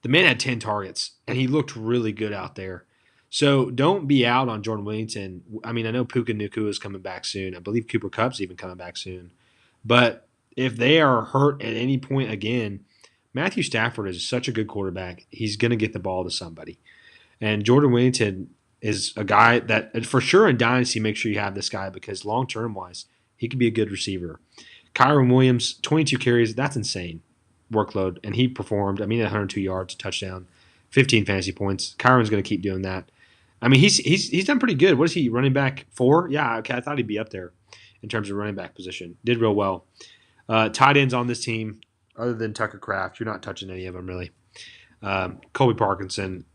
Speaker 1: the man had 10 targets, and he looked really good out there. So don't be out on Jordan Whittington. I mean, I know Puka Nacua is coming back soon. I believe Cooper Kupp's even coming back soon. But if they are hurt at any point again, Matthew Stafford is such a good quarterback. He's going to get the ball to somebody. And Jordan Whittington is a guy that, for sure in Dynasty, make sure you have this guy because long term wise, he could be a good receiver. Kyron Williams, 22 carries, that's insane workload. And he performed. I mean, 102 yards, touchdown, 15 fantasy points. Kyron's going to keep doing that. I mean, he's done pretty good. What is he, running back 4? Yeah, okay, I thought he'd be up there in terms of running back position. Did real well. Tight ends on this team, other than Tucker Kraft, you're not touching any of them really. Colby Parkinson,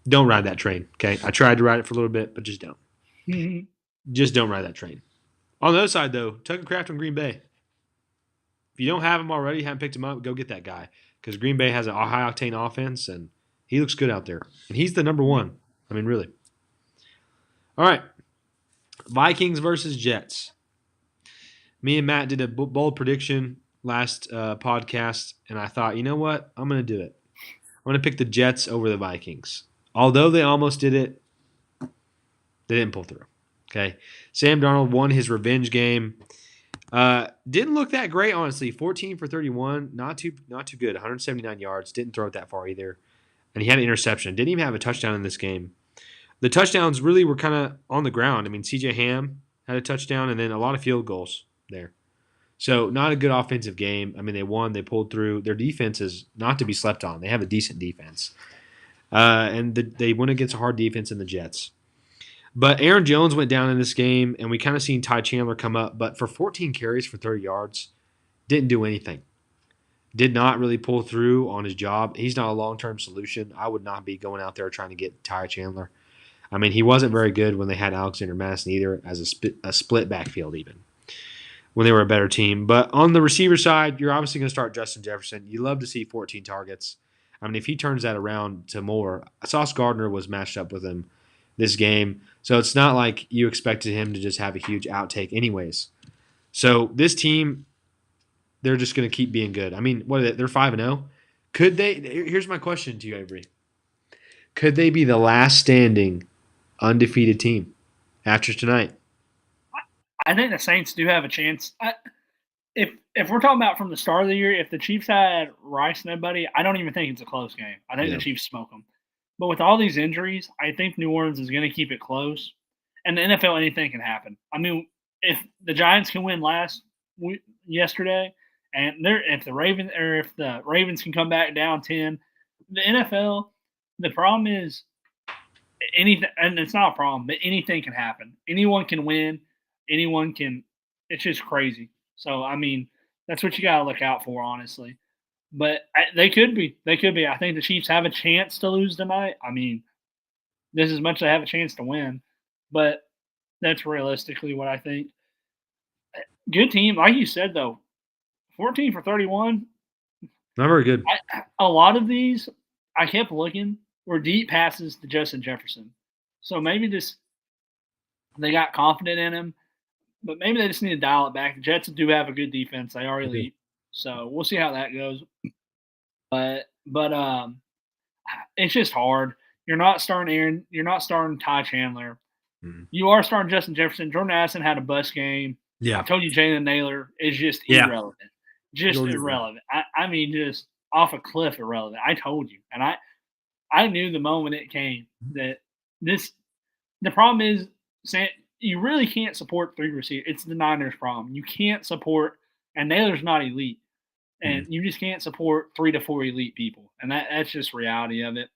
Speaker 1: don't ride that train. Okay, I tried to ride it for a little bit, but just don't. Just don't ride that train. On the other side, though, Tucker Kraft on Green Bay. If you don't have him already, haven't picked him up, go get that guy because Green Bay has a high octane offense and he looks good out there, and he's the number one. I mean, really. All right, Vikings versus Jets. Me and Matt did a bold prediction last podcast, and I thought, you know what? I'm going to do it. I'm going to pick the Jets over the Vikings. Although they almost did it, they didn't pull through. Okay. Sam Darnold won his revenge game. Didn't look that great, honestly. 14 for 31, not too good. 179 yards. Didn't throw it that far either. And he had an interception. Didn't even have a touchdown in this game. The touchdowns really were kind of on the ground. I mean, C.J. Ham had a touchdown and then a lot of field goals there. So not a good offensive game. I mean, they won. They pulled through. Their defense is not to be slept on. They have a decent defense. They went against a hard defense in the Jets. But Aaron Jones went down in this game, and we kind of seen Ty Chandler come up. But for 14 carries for 30 yards, didn't do anything. Did not really pull through on his job. He's not a long-term solution. I would not be going out there trying to get Ty Chandler. I mean, he wasn't very good when they had Alexander Madison either as a split backfield even when they were a better team. But on the receiver side, you're obviously going to start Justin Jefferson. You love to see 14 targets. I mean, if he turns that around to more, Sauce Gardner was matched up with him this game. So it's not like you expected him to just have a huge outtake anyways. So this team, they're just going to keep being good. I mean, what are they? They're 5-0. Could they? Here's my question to you, Avery. Could they be the last standing undefeated team after tonight?
Speaker 2: I think the Saints do have a chance. If we're talking about from the start of the year, if the Chiefs had Rice and nobody, I don't even think it's a close game. I think
Speaker 1: Yeah.
Speaker 2: the Chiefs smoke them. But with all these injuries, I think New Orleans is going to keep it close. And the NFL, anything can happen. I mean, if the Giants can win yesterday, And if the Ravens can come back down 10, the NFL, the problem is anything, and it's not a problem, but anything can happen. Anyone can win. Anyone can. It's just crazy. So I mean, that's what you got to look out for, honestly. But they could be. They could be. I think the Chiefs have a chance to lose tonight. I mean, this is much they have a chance to win, but that's realistically what I think. Good team, like you said though. 14 for 31.
Speaker 1: Not very good.
Speaker 2: A lot of these, I kept looking, were deep passes to Justin Jefferson. So maybe just they got confident in him, but maybe they just need to dial it back. The Jets do have a good defense; they are elite. So we'll see how that goes. But it's just hard. You're not starting Aaron. You're not starting Ty Chandler. You are starting Justin Jefferson. Jordan Addison had a bust game.
Speaker 1: Yeah.
Speaker 2: I told you Jalen Naylor is just irrelevant. Just irrelevant. I mean, just off a cliff irrelevant. I told you. And I knew the moment it came that the problem is, you really can't support three receivers. It's the Niners' problem. You can't support, and Naylor's not elite. And you just can't support 3 to 4 elite people. And that's just reality of it.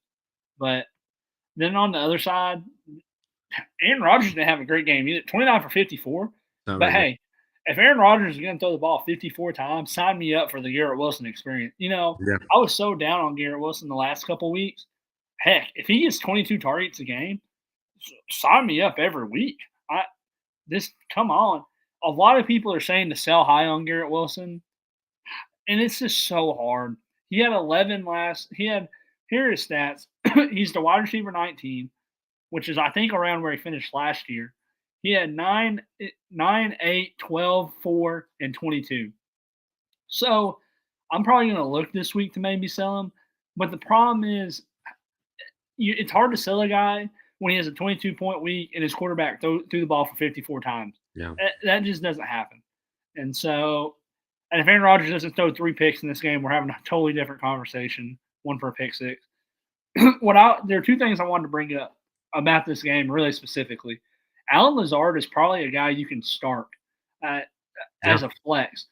Speaker 2: But then on the other side, Aaron Rodgers didn't have a great game either. 29 for 54. But hey, if Aaron Rodgers is going to throw the ball 54 times, sign me up for the Garrett Wilson experience. I was so down on Garrett Wilson the last couple of weeks. Heck, if he gets 22 targets a game, sign me up every week. Come on. A lot of people are saying to sell high on Garrett Wilson, and it's just so hard. He had 11 here are his stats. He's the wide receiver 19, which is, I think, around where he finished last year. He had 9, 8, 12, 4, and 22. So I'm probably going to look this week to maybe sell him. But the problem is, it's hard to sell a guy when he has a 22-point week and his quarterback threw the ball for 54 times.
Speaker 1: Yeah.
Speaker 2: That just doesn't happen. And so, and if Aaron Rodgers doesn't throw 3 picks in this game, we're having a totally different conversation, one for a pick 6. There are 2 things I wanted to bring up about this game really specifically. Allen Lazard is probably a guy you can start as a flex.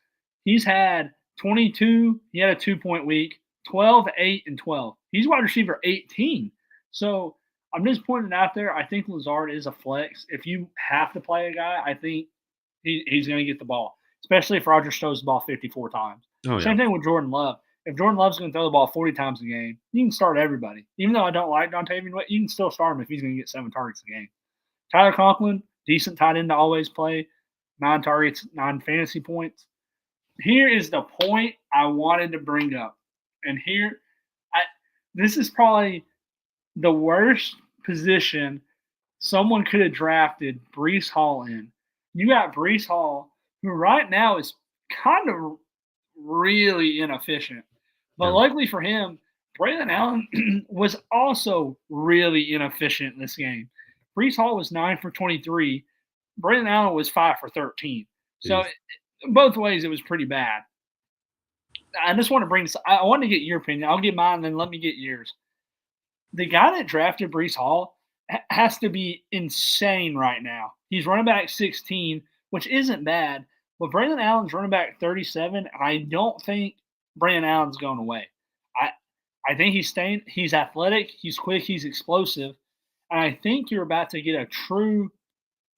Speaker 2: He's had 22. He had a 2-point week, 12, 8, and 12. He's wide receiver 18. So I'm just pointing it out there. I think Lazard is a flex. If you have to play a guy, I think he's going to get the ball, especially if Rodgers throws the ball 54 times. Same thing with Jordan Love. If Jordan Love's going to throw the ball 40 times a game, you can start everybody. Even though I don't like Dontavian Wade, you can still start him if he's going to get 7 targets a game. Tyler Conklin, decent tight end to always play, 9 targets, 9 fantasy points. Here is the point I wanted to bring up. And this is probably the worst position someone could have drafted Breece Hall in. You got Breece Hall, who right now is kind of really inefficient. But luckily for him, Braylon Allen was also really inefficient in this game. Breece Hall was 9 for 23. Braylon Allen was 5 for 13. So both ways, it was pretty bad. I just want to bring this. I want to get your opinion. I'll get mine, then let me get yours. The guy that drafted Breece Hall has to be insane right now. He's running back 16, which isn't bad. But Braylon Allen's running back 37, and I don't think Braylon Allen's going away. I think he's staying. He's athletic. He's quick. He's explosive. And I think you're about to get a true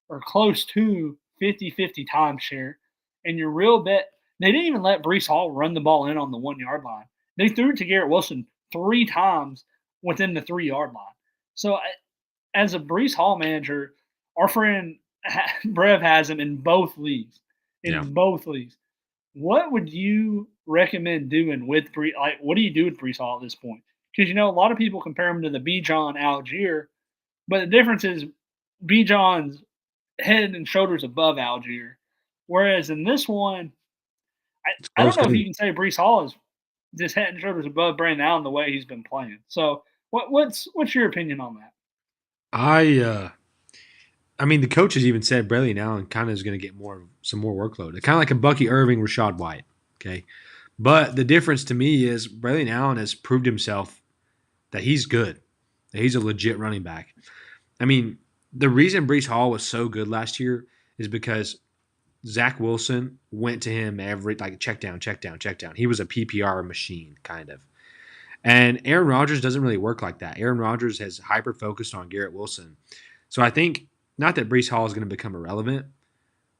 Speaker 2: or close to 50-50 timeshare. And your real bet, they didn't even let Breece Hall run the ball in on the 1-yard line. They threw it to Garrett Wilson 3 times within the 3-yard line. So as a Breece Hall manager, our friend Brev has him in both leagues. Both leagues. What would you recommend doing with Breece? Like, what do you do with Breece Hall at this point? Because, a lot of people compare him to the Bijan Algier, but the difference is Bijan's head and shoulders above Algier. Whereas in this one, I don't know if you can say Breece Hall is just head and shoulders above Brandon Allen the way he's been playing. So what's your opinion on that?
Speaker 1: I mean, the coaches even said Braylon Allen kind of is going to get some more workload. It's kind of like a Bucky Irving, Rashad White, okay? But the difference to me is Braylon Allen has proved himself that he's good, that he's a legit running back. I mean, the reason Breece Hall was so good last year is because Zach Wilson went to him every like check down, check down, check down. He was a PPR machine kind of. And Aaron Rodgers doesn't really work like that. Aaron Rodgers has hyper focused on Garrett Wilson. So I think not that Brees Hall is going to become irrelevant,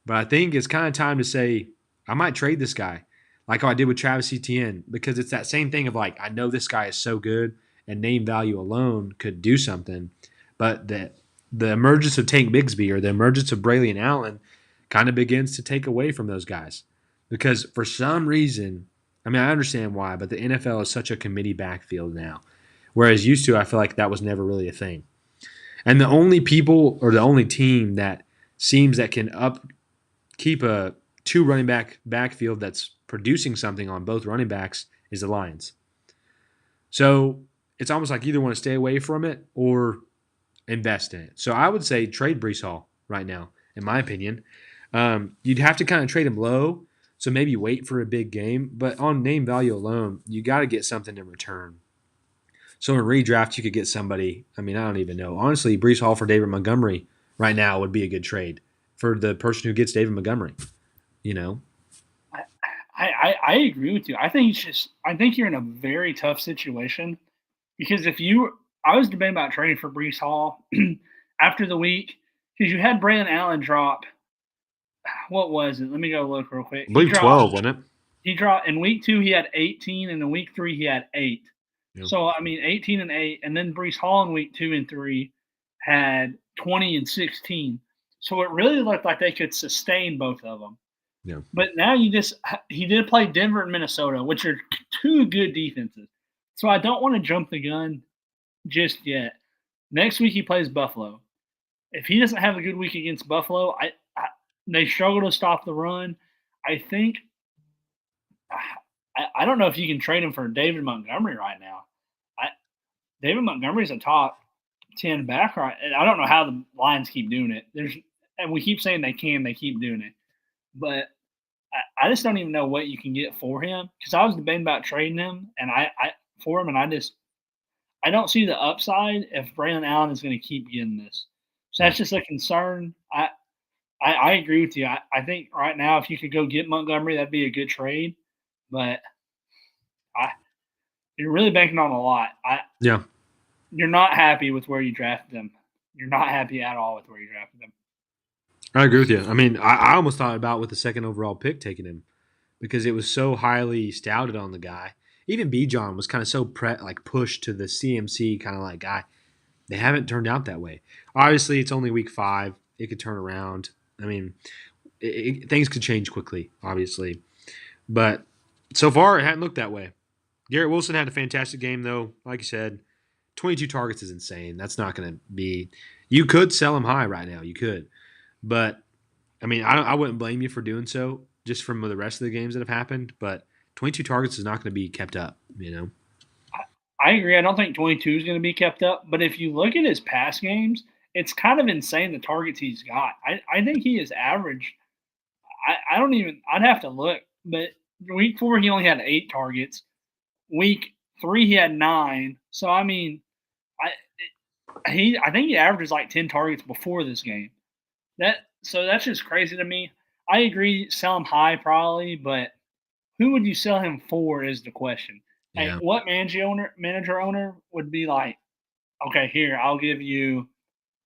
Speaker 1: but I think it's kind of time to say I might trade this guy, like how I did with Travis Etienne, because it's that same thing of like I know this guy is so good and name value alone could do something, but the emergence of Tank Bigsby or the emergence of Braylon Allen kind of begins to take away from those guys, because for some reason, I mean I understand why, but the NFL is such a committee backfield now, whereas used to I feel like that was never really a thing, and the only people or the only team that seems that can up keep a two running backfield that's producing something on both running backs is the Lions. So it's almost like either want to stay away from it or invest in it. So I would say trade Brees Hall right now, in my opinion. You'd have to kind of trade him low, so maybe wait for a big game. But on name value alone, you got to get something in return. So in redraft, you could get somebody. I mean, I don't even know. Honestly, Brees Hall for David Montgomery right now would be a good trade for the person who gets David Montgomery. You know,
Speaker 2: I agree with you. I think you're in a very tough situation because I was debating about trading for Brees Hall after the week because you had Brandon Allen drop. What was it? Let me go look real quick.
Speaker 1: I believe 12, wasn't it?
Speaker 2: He dropped in week 2. He had 18, and in week 3 he had 8.
Speaker 1: Yeah.
Speaker 2: So I mean, 18 and 8, and then Brees Hall in week 2 and 3 had 20 and 16. So it really looked like they could sustain both of them.
Speaker 1: Yeah.
Speaker 2: But now he did play Denver and Minnesota, which are two good defenses. So I don't want to jump the gun just yet. Next week he plays Buffalo. If he doesn't have a good week against Buffalo, they struggle to stop the run. I think I don't know if you can trade him for David Montgomery right now. David Montgomery's a top 10 back right. I don't know how the Lions keep doing it. And we keep saying they keep doing it. But I just don't even know what you can get for him because I was debating about trading him and for him, and I don't see the upside if Braylon Allen is going to keep getting this. So that's just a concern. I agree with you. I think right now if you could go get Montgomery, that'd be a good trade. But you're really banking on a lot.
Speaker 1: Yeah.
Speaker 2: You're not happy with where you drafted them. You're not happy at all with where you drafted them.
Speaker 1: I agree with you. I mean, I almost thought about with the second overall pick taking him because it was so highly stouted on the guy. Even B. John was kind of so pushed to the CMC kind of like guy. They haven't turned out that way. Obviously, it's only week 5. It could turn around. I mean, things could change quickly, obviously. But so far, it hadn't looked that way. Garrett Wilson had a fantastic game, though. Like you said, 22 targets is insane. That's not going to be – you could sell him high right now. You could. But, I mean, I wouldn't blame you for doing so just from the rest of the games that have happened. But 22 targets is not going to be kept up, you know?
Speaker 2: I agree. I don't think 22 is going to be kept up. But if you look at his past games, it's kind of insane the targets he's got. I think he is average. I don't even – I'd have to look. But week 4, he only had 8 targets. Week 3, he had 9. So, I mean, I think he averages like 10 targets before this game. So that's just crazy to me. I agree, sell him high probably, but who would you sell him for is the question.
Speaker 1: Yeah.
Speaker 2: Like, what manager owner would be like, okay, here, I'll give you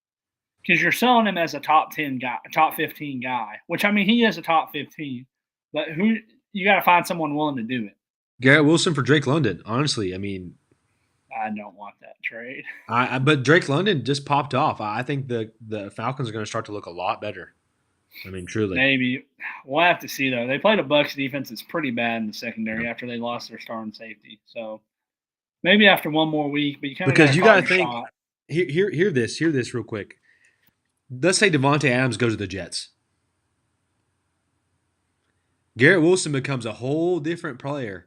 Speaker 2: – because you're selling him as a top 10 guy, top 15 guy, which, I mean, he is a top 15. But you got to find someone willing to do it.
Speaker 1: Garrett Wilson for Drake London. Honestly, I mean –
Speaker 2: I don't want that trade.
Speaker 1: but Drake London just popped off. I think the Falcons are going to start to look a lot better. I mean, truly.
Speaker 2: Maybe. We'll have to see, though. They played a Bucs defense that's pretty bad in the secondary after they lost their starting safety. So maybe after one more week, but you kind of
Speaker 1: because you got to think.
Speaker 2: shot.
Speaker 1: Hear this real quick. Let's say Devontae Adams goes to the Jets. Garrett Wilson becomes a whole different player.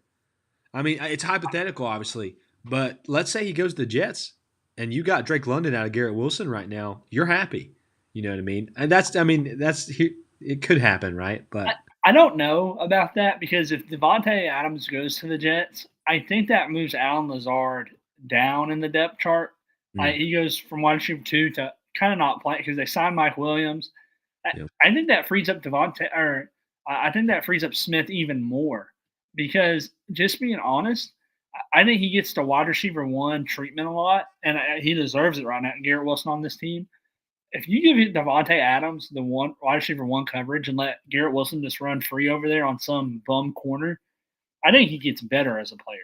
Speaker 1: I mean, it's hypothetical, obviously, but let's say he goes to the Jets, and you got Drake London out of Garrett Wilson right now. You're happy. You know what I mean? And it could happen, right? But
Speaker 2: I don't know about that because if Devontae Adams goes to the Jets, I think that moves Allen Lazard down in the depth chart. He goes from wide receiver 2 to kind of not playing because they signed Mike Williams.
Speaker 1: Yeah.
Speaker 2: I think that frees up Devontae, or I think that frees up Smith even more because just being honest, I think he gets to wide receiver one treatment a lot, and he deserves it right now. Garrett Wilson on this team. If you give Devontae Adams the one wide receiver one coverage and let Garrett Wilson just run free over there on some bum corner, I think he gets better as a player.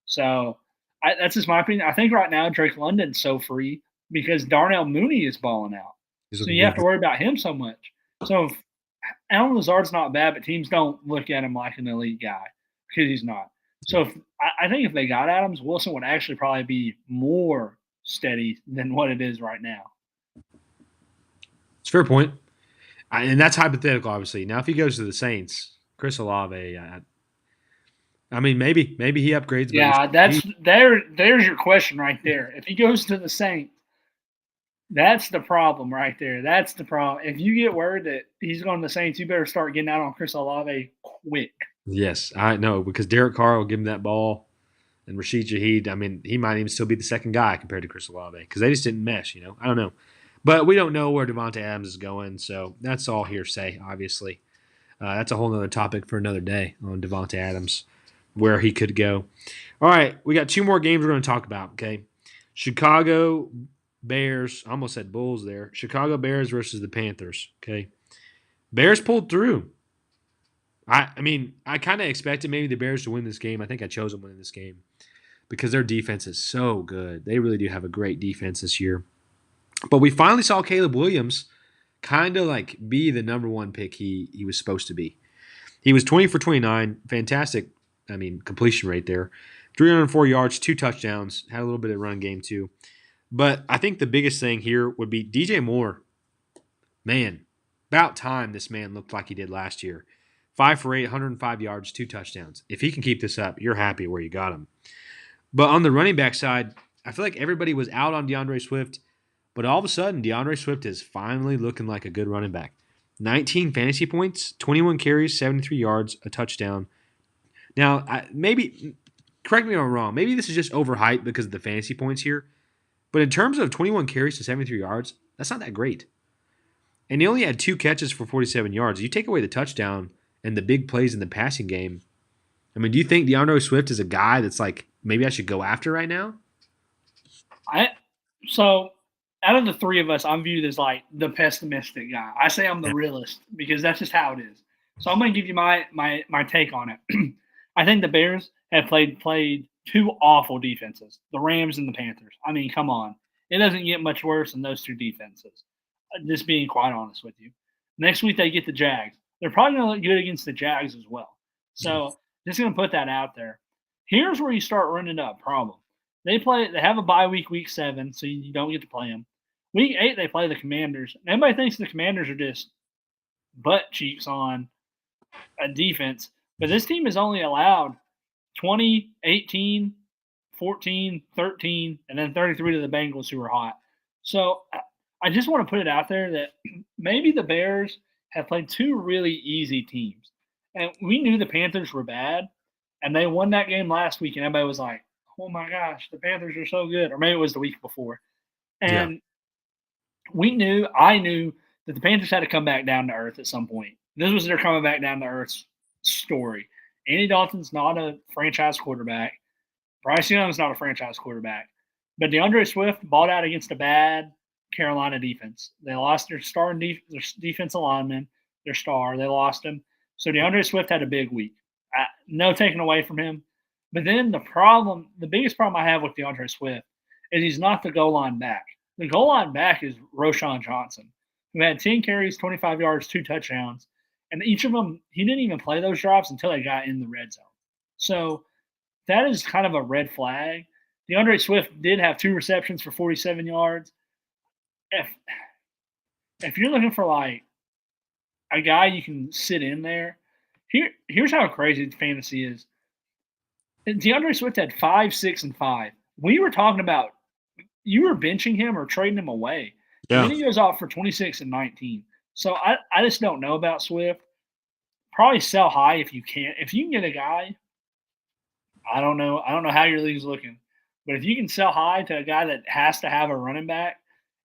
Speaker 2: So that's just my opinion. I think right now Drake London's so free because Darnell Mooney is balling out.
Speaker 1: He's
Speaker 2: So
Speaker 1: looking
Speaker 2: you have
Speaker 1: good.
Speaker 2: to worry about him so much. So if Alan Lazard's not bad, but teams don't look at him like an elite guy because he's not. So if, I think if they got Adams, Wilson would actually probably be more steady than what it is right now.
Speaker 1: It's a fair point. And that's hypothetical, obviously. Now, if he goes to the Saints, Chris Olave, I mean, maybe he upgrades, but
Speaker 2: Yeah, there's your question right there. If he goes to the Saints, that's the problem right there. That's the problem. If you get word that he's going to the Saints, you better start getting out on Chris Olave quick.
Speaker 1: yes, I know because Derek Carr will give him that ball, and Rashid Shaheed. I mean, he might even still be the second guy compared to Chris Olave because they just didn't mesh. I don't know, but we don't know where Devontae Adams is going, so that's all hearsay. Obviously, that's a whole other topic for another day on Devontae Adams, where he could go. All right, we got two more games we're going to talk about. Okay, Chicago Bears. I almost said Bulls there. Chicago Bears versus the Panthers. Okay, Bears pulled through. I mean, I kind of expected maybe the Bears to win this game. I think I chose them winning this game because their defense is so good. They really do have a great defense this year. But we finally saw Caleb Williams kind of like be the number one pick he was supposed to be. He was 20 for 29, fantastic. I mean, completion rate there, 304 yards, 2 touchdowns, had a little bit of run game too. But I think the biggest thing here would be DJ Moore. Man, about time this man looked like he did last year. 5 for 8, 105 yards, 2 touchdowns. If he can keep this up, you're happy where you got him. But on the running back side, I feel like everybody was out on DeAndre Swift, but all of a sudden, DeAndre Swift is finally looking like a good running back. 19 fantasy points, 21 carries, 73 yards, a touchdown. Now, maybe, correct me if I'm wrong, maybe this is just overhyped because of the fantasy points here, but in terms of 21 carries to 73 yards, that's not that great. And he only had 2 catches for 47 yards. You take away the touchdown and the big plays in the passing game. I mean, do you think DeAndre Swift is a guy that's like maybe I should go after right now?
Speaker 2: So out of the three of us, I'm viewed as like the pessimistic guy. I say I'm the realist because that's just how it is. So I'm going to give you my take on it. I think the Bears have played two awful defenses, the Rams and the Panthers. I mean, come on. It doesn't get much worse than those two defenses. Just being quite honest with you. Next week they get the Jags. They're probably going to look good against the Jags as well. So just going to put that out there. Here's where you start running up problem. They have a bye week 7, so you don't get to play them. Week 8 they play the Commanders. Everybody thinks the Commanders are just butt cheeks on a defense, but this team is only allowed 20, 18, 14, 13, and then 33 to the Bengals who are hot. So I just want to put it out there that maybe the Bears have played two really easy teams. And we knew the Panthers were bad, and they won that game last week, and everybody was like, oh my gosh, the Panthers are so good. Or maybe it was the week before. And I knew that the Panthers had to come back down to earth at some point. This was their coming back down to earth story. Andy Dalton's not a franchise quarterback. Bryce Young's not a franchise quarterback. But DeAndre Swift balled out against a bad Carolina defense. They lost their their defensive lineman, their star. They lost him. So DeAndre Swift had a big week. No taking away from him. But then the biggest problem I have with DeAndre Swift is he's not the goal line back. The goal line back is Roschon Johnson, who had 10 carries, 25 yards, 2 touchdowns. And each of them, he didn't even play those drives until they got in the red zone. So that is kind of a red flag. DeAndre Swift did have 2 receptions for 47 yards. If you're looking for like a guy you can sit in there, here's how crazy fantasy is. DeAndre Swift had 5, 6, and 5. We were talking about you were benching him or trading him away.
Speaker 1: Yeah.
Speaker 2: And then he goes off for 26 and 19. So I just don't know about Swift. Probably sell high if you can. If you can get a guy, I don't know how your league's looking. But if you can sell high to a guy that has to have a running back,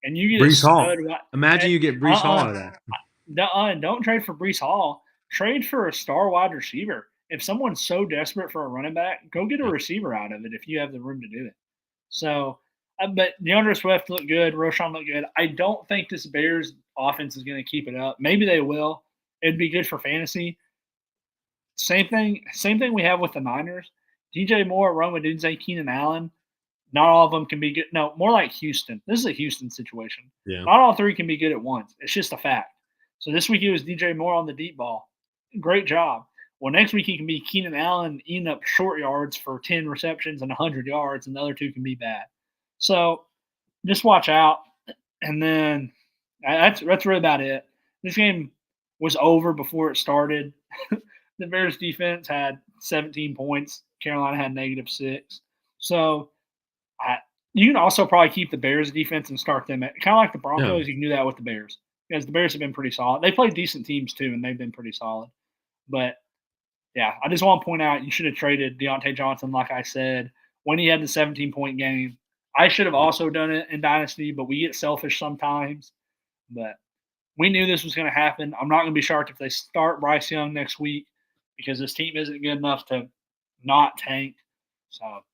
Speaker 2: and you get
Speaker 1: Brees Hall.
Speaker 2: stud,
Speaker 1: Imagine you get Brees Hall out of that.
Speaker 2: don't trade for Brees Hall. Trade for a star wide receiver. If someone's so desperate for a running back, go get a
Speaker 1: Yeah.
Speaker 2: receiver out of it if you have the room to do it. So, but DeAndre Swift looked good. Roshan looked good. I don't think this Bears offense is going to keep it up. Maybe they will. It'd be good for fantasy. Same thing we have with the Niners. DJ Moore, Roma Dunze, Keenan Allen. Not all of them can be good. No, more like Houston. This is a Houston situation.
Speaker 1: Yeah.
Speaker 2: Not all three can be good at once. It's just a fact. So this week it was DJ Moore on the deep ball. Great job. Well, next week he can be Keenan Allen eating up short yards for 10 receptions and 100 yards, and the other two can be bad. So just watch out. And then that's really about it. This game was over before it started. The Bears defense had 17 points. Carolina had -6. So you can also probably keep the Bears defense and start them at kind of like the Broncos.
Speaker 1: Yeah.
Speaker 2: You can do that with the Bears because the Bears have been pretty solid. They played decent teams too, and they've been pretty solid. But yeah, I just want to point out you should have traded Deontay Johnson, like I said, when he had the 17-point game. I should have also done it in Dynasty, but we get selfish sometimes. But we knew this was going to happen. I'm not going to be shocked if they start Bryce Young next week because this team isn't good enough to not tank. So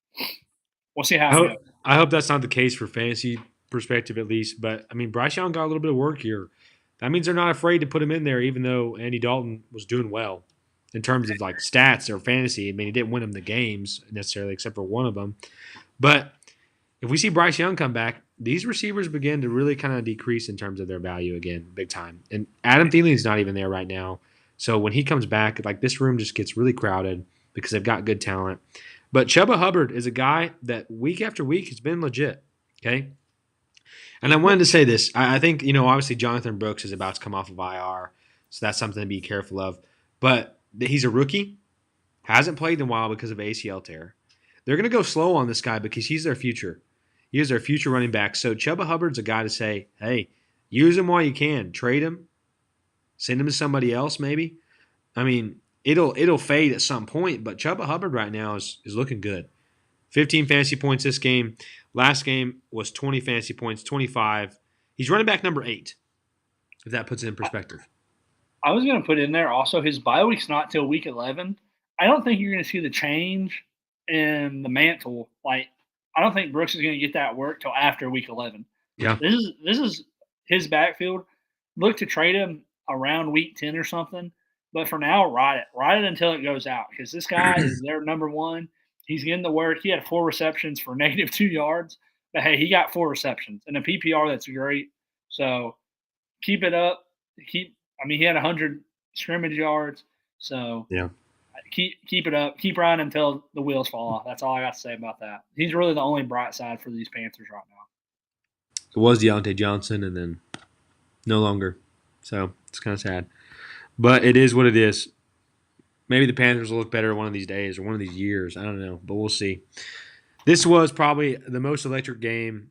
Speaker 2: we'll see how
Speaker 1: I
Speaker 2: it
Speaker 1: hope,
Speaker 2: goes.
Speaker 1: I hope that's not the case for fantasy perspective at least. But I mean, Bryce Young got a little bit of work here. That means they're not afraid to put him in there, even though Andy Dalton was doing well in terms of like stats or fantasy. I mean, he didn't win him the games necessarily, except for one of them. But if we see Bryce Young come back, these receivers begin to really kind of decrease in terms of their value again, big time. And Adam Thielen's not even there right now. So when he comes back, like this room just gets really crowded because they've got good talent. But Chuba Hubbard is a guy that week after week has been legit. Okay. And I wanted to say this. I think, obviously Jonathan Brooks is about to come off of IR. So that's something to be careful of. But he's a rookie, hasn't played in a while because of ACL tear. They're going to go slow on this guy because he's their future. He is their future running back. So Chuba Hubbard's a guy to say, hey, use him while you can. Trade him. Send him to somebody else maybe. I mean, it'll fade at some point, but Chuba Hubbard right now is looking good. 15 fantasy points this game. Last game was 20 fantasy points, 25. He's running back number 8, if that puts it in perspective.
Speaker 2: I was going to put in there also his bye week's not till week 11. I don't think you're going to see the change in the mantle. Like, I don't think Brooks is going to get that work till after week 11.
Speaker 1: Yeah.
Speaker 2: This is his backfield. Look to trade him around week 10 or something. But for now, ride it until it goes out because this guy is their number one. He's getting the work. He had 4 receptions for -2 yards. But, hey, he got 4 receptions. In a PPR, that's great. So keep it up. He had 100 scrimmage yards. So
Speaker 1: Yeah.
Speaker 2: keep it up. Keep riding until the wheels fall off. That's all I got to say about that. He's really the only bright side for these Panthers right now.
Speaker 1: It was Deontay Johnson and then no longer. So it's kind of sad. But it is what it is. Maybe the Panthers will look better one of these days or one of these years. I don't know, but we'll see. This was probably the most electric game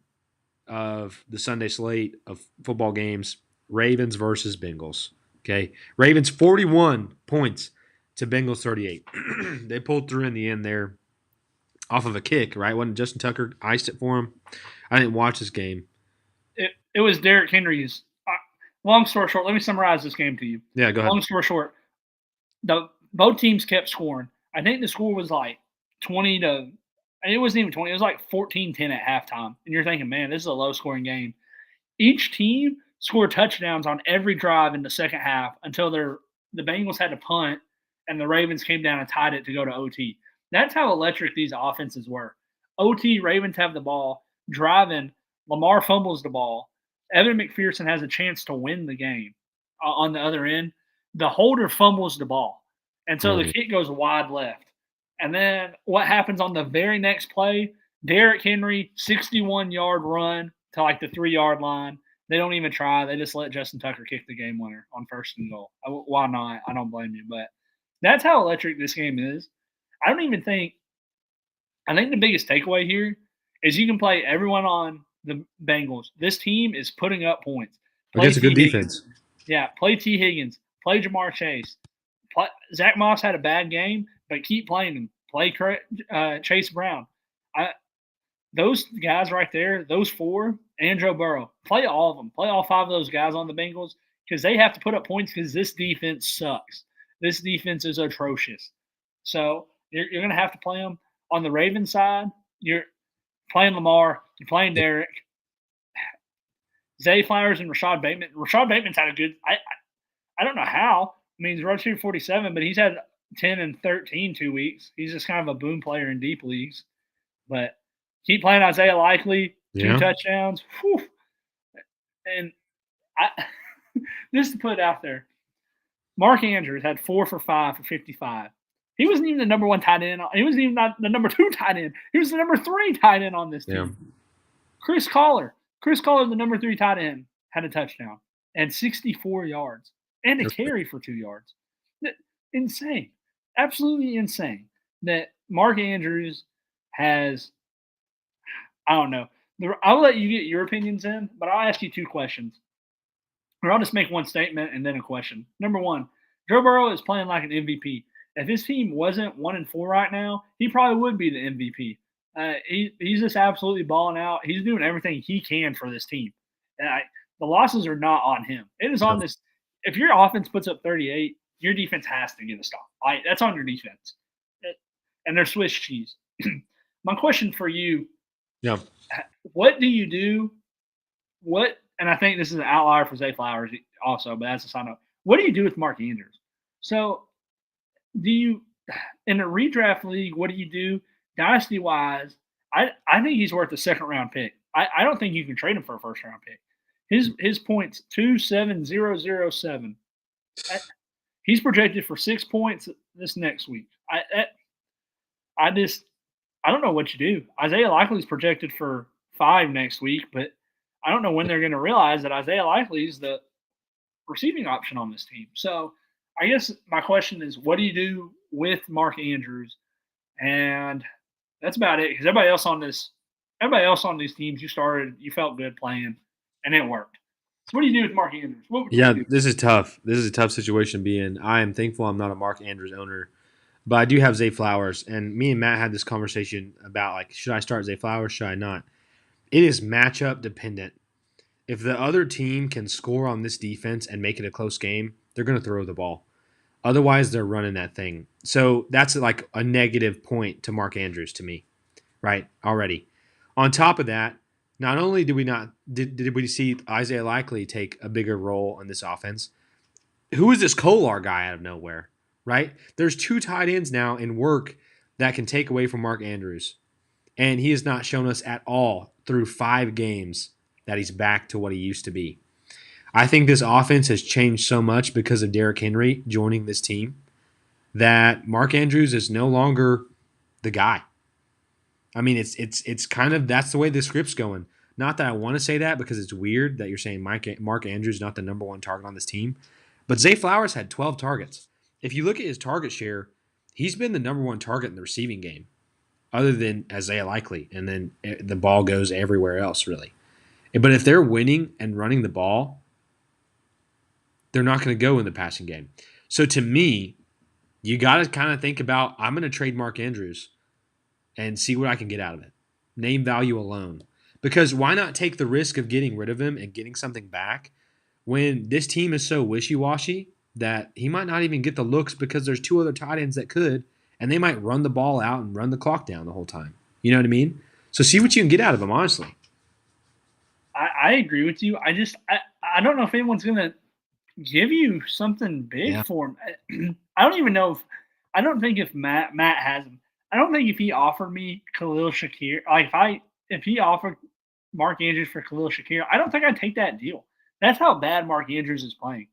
Speaker 1: of the Sunday slate of football games. Ravens versus Bengals. Okay. Ravens 41 points to Bengals 38. They pulled through in the end there off of a kick, right? Wasn't Justin Tucker iced it for him? I didn't watch this game.
Speaker 2: It was Derrick Henry's. Long story short, let me summarize this game to you.
Speaker 1: Yeah, go ahead.
Speaker 2: Long story short, both teams kept scoring. I think the score was like 20 to – it wasn't even 20. It was like 14-10 at halftime. And you're thinking, man, this is a low-scoring game. Each team scored touchdowns on every drive in the second half until the Bengals had to punt and the Ravens came down and tied it to go to OT. That's how electric these offenses were. OT, Ravens have the ball, driving, Lamar fumbles the ball. Evan McPherson has a chance to win the game on the other end. The holder fumbles the ball. And so the kick goes wide left. And then what happens on the very next play? Derrick Henry, 61-yard run to like the 3-yard line. They don't even try. They just let Justin Tucker kick the game winner on 1st and goal. Why not? I don't blame you. But that's how electric this game is. I think the biggest takeaway here is you can play everyone on the Bengals. This team is putting up points.
Speaker 1: Against a good defense.
Speaker 2: Yeah, play T. Higgins. Play Jamar Chase. Zach Moss had a bad game, but keep playing him. Play Chase Brown. Those guys right there, those 4, and Joe Burrow, play all of them. Play all 5 of those guys on the Bengals. because they have to put up points because this defense sucks. This defense is atrocious. So you're going to have to play them. On the Ravens side, you're playing Lamar, you're playing Derek, Zay Flowers, and Rashad Bateman. Rashad Bateman's had a good. I don't know how. I mean, he's rushed 47, but he's had 10 and 13 2 weeks. He's just kind of a boom player in deep leagues. But keep playing Isaiah Likely, 2
Speaker 1: Yeah.
Speaker 2: touchdowns. Whew. And I just to put it out there, Mark Andrews had 4 for 5 for 55. He wasn't even the number one tight end. He wasn't even not the number 2 tight end. He was the number 3 tight end on this team.
Speaker 1: Yeah.
Speaker 2: Chris Collar, the number 3 tight end, had a touchdown and 64 yards and a carry for 2 yards. Insane. Absolutely insane that Mark Andrews has, I don't know. I'll let you get your opinions in, but I'll ask you 2 questions. Or I'll just make one statement and then a question. Number 1, Joe Burrow is playing like an MVP. If his team wasn't 1-4 right now, he probably would be the MVP. He's just absolutely balling out. He's doing everything he can for this team. The losses are not on him. It is on this. If your offense puts up 38, your defense has to get a stop. That's on your defense. And they're Swiss cheese. My question for you,
Speaker 1: Yeah.
Speaker 2: what do you do? And I think this is an outlier for Zay Flowers also, but that's a sign up. What do you do with Mark Andrews? So do you, in a redraft league, what do you do? Dynasty wise, I think he's worth a second round pick. I don't think you can trade him for a first round pick. His points 27007. He's projected for 6 points this next week. I don't know what you do. Isaiah Likely's projected for 5 next week, but I don't know when they're going to realize that Isaiah Likely is the receiving option on this team. So I guess my question is, what do you do with Mark Andrews? And that's about it. Because everybody else on these teams, you felt good playing, and it worked. So what do you do with Mark Andrews? What would you do?
Speaker 1: This is tough. This is a tough situation to be in. I am thankful I'm not a Mark Andrews owner, but I do have Zay Flowers. And me and Matt had this conversation about, like, should I start Zay Flowers? Should I not? It is matchup dependent. If the other team can score on this defense and make it a close game, they're going to throw the ball. Otherwise, they're running that thing. So that's like a negative point to Mark Andrews to me, right? Already. On top of that, not only did we see Isaiah Likely take a bigger role in this offense, who is this Kolar guy out of nowhere, right? There's 2 tight ends now in work that can take away from Mark Andrews. And he has not shown us at all through 5 games that he's back to what he used to be. I think this offense has changed so much because of Derrick Henry joining this team that Mark Andrews is no longer the guy. I mean, it's kind of, that's the way the script's going. Not that I want to say that because it's weird that you're saying Mark Andrews is not the number 1 target on this team, but Zay Flowers had 12 targets. If you look at his target share, he's been the number 1 target in the receiving game, other than Isaiah Likely, and then the ball goes everywhere else, really. But if they're winning and running the ball, they're not going to go in the passing game. So to me, you got to kind of think about, I'm going to trade Mark Andrews and see what I can get out of it. Name value alone. Because why not take the risk of getting rid of him and getting something back when this team is so wishy-washy that he might not even get the looks because there's 2 other tight ends that could, and they might run the ball out and run the clock down the whole time. You know what I mean? So see what you can get out of him, honestly.
Speaker 2: I agree with you. I don't know if anyone's going to give you something big for him. I don't even know I don't think if Matt has him. I don't think if he offered me Khalil Shakir, like if he offered Mark Andrews for Khalil Shakir, I don't think I'd take that deal. That's how bad Mark Andrews is playing.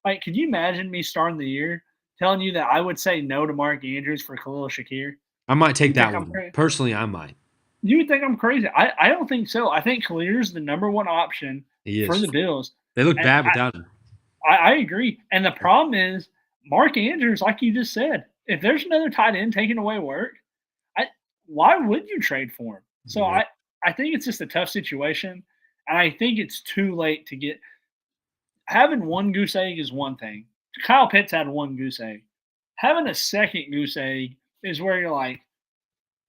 Speaker 2: Like, could you imagine me starting the year telling you that I would say no to Mark Andrews for Khalil Shakir?
Speaker 1: I might take that one. Personally, I might.
Speaker 2: You would think I'm crazy. I don't think so. I think Khalil's the number 1 option for the Bills.
Speaker 1: They look bad without him.
Speaker 2: I agree. And the problem is Mark Andrews, like you just said, if there's another tight end taking away work, why would you trade for him? So I think it's just a tough situation. And I think it's too late to get – having 1 goose egg is one thing. Kyle Pitts had 1 goose egg. Having a second goose egg is where you're like,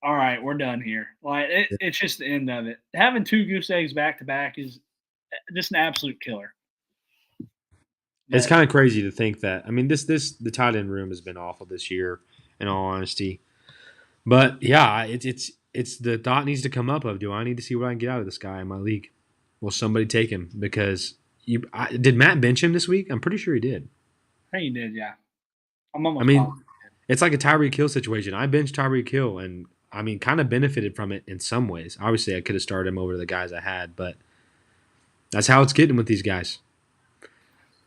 Speaker 2: all right, we're done here. Like it's just the end of it. Having 2 goose eggs back to back is just an absolute killer.
Speaker 1: It's
Speaker 2: But
Speaker 1: kind of crazy to think that. I mean, the tight end room has been awful this year, in all honesty. But yeah, it's the thought needs to come up of, do I need to see what I can get out of this guy in my league? Will somebody take him? Because did Matt bench him this week? I'm pretty sure he did.
Speaker 2: I think he did, yeah. I'm
Speaker 1: I
Speaker 2: almost
Speaker 1: mean,
Speaker 2: positive.
Speaker 1: it's like a Tyreek Hill situation. I benched Tyreek Hill, and I mean, kind of benefited from it in some ways. Obviously, I could have started him over the guys I had, but that's how it's getting with these guys.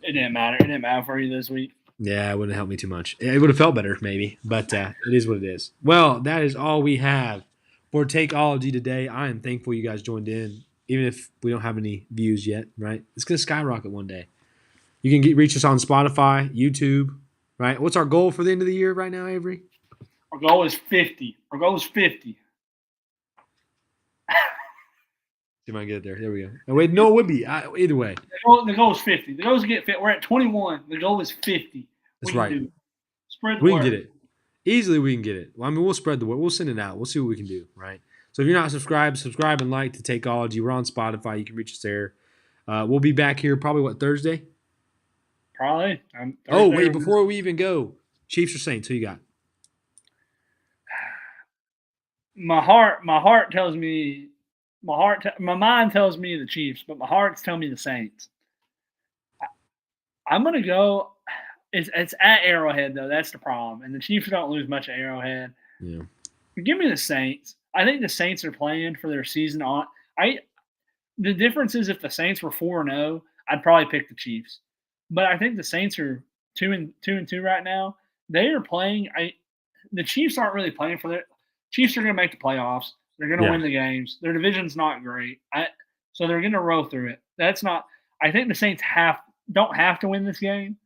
Speaker 2: It didn't matter. It didn't matter for you this week.
Speaker 1: Yeah, it wouldn't help me too much. It would have felt better, maybe, but it is what it is. Well, that is all we have for Takeology today. I am thankful you guys joined in, even if we don't have any views yet, right? It's going to skyrocket one day. You can reach us on Spotify, YouTube, right? What's our goal for the end of the year right now, Avery?
Speaker 2: Our goal is 50. Our goal is 50.
Speaker 1: See if I can get it there. There we go. Oh, wait, no, it would be. Either way.
Speaker 2: The goal is 50. The goal is to get fit. We're at 21. The goal is 50.
Speaker 1: That's
Speaker 2: We can
Speaker 1: right.
Speaker 2: do it. Spread the
Speaker 1: We
Speaker 2: word.
Speaker 1: can get it. Easily we can get it. Well, I mean, we'll spread the word. We'll send it out. We'll see what we can do, right? So if you're not subscribed, subscribe and like to Takeology. We're on Spotify. You can reach us there. We'll be back here probably, Thursday?
Speaker 2: Probably.
Speaker 1: Oh, wait, before we even go, Chiefs or Saints, who you got?
Speaker 2: My heart tells me my mind tells me the Chiefs, but my heart's telling me the Saints. I'm gonna go. It's at Arrowhead though. That's the problem, and the Chiefs don't lose much at Arrowhead.
Speaker 1: Yeah.
Speaker 2: Give me the Saints. I think the Saints are playing for their season on. The difference is if the Saints were 4-0, I'd probably pick the Chiefs. But I think the Saints are 2-2 right now. They are playing. The Chiefs aren't really playing for their. Chiefs are going to make the playoffs. They're going to win the games. Their division's not great, so they're going to roll through it. That's not. I think the Saints don't have to win this game,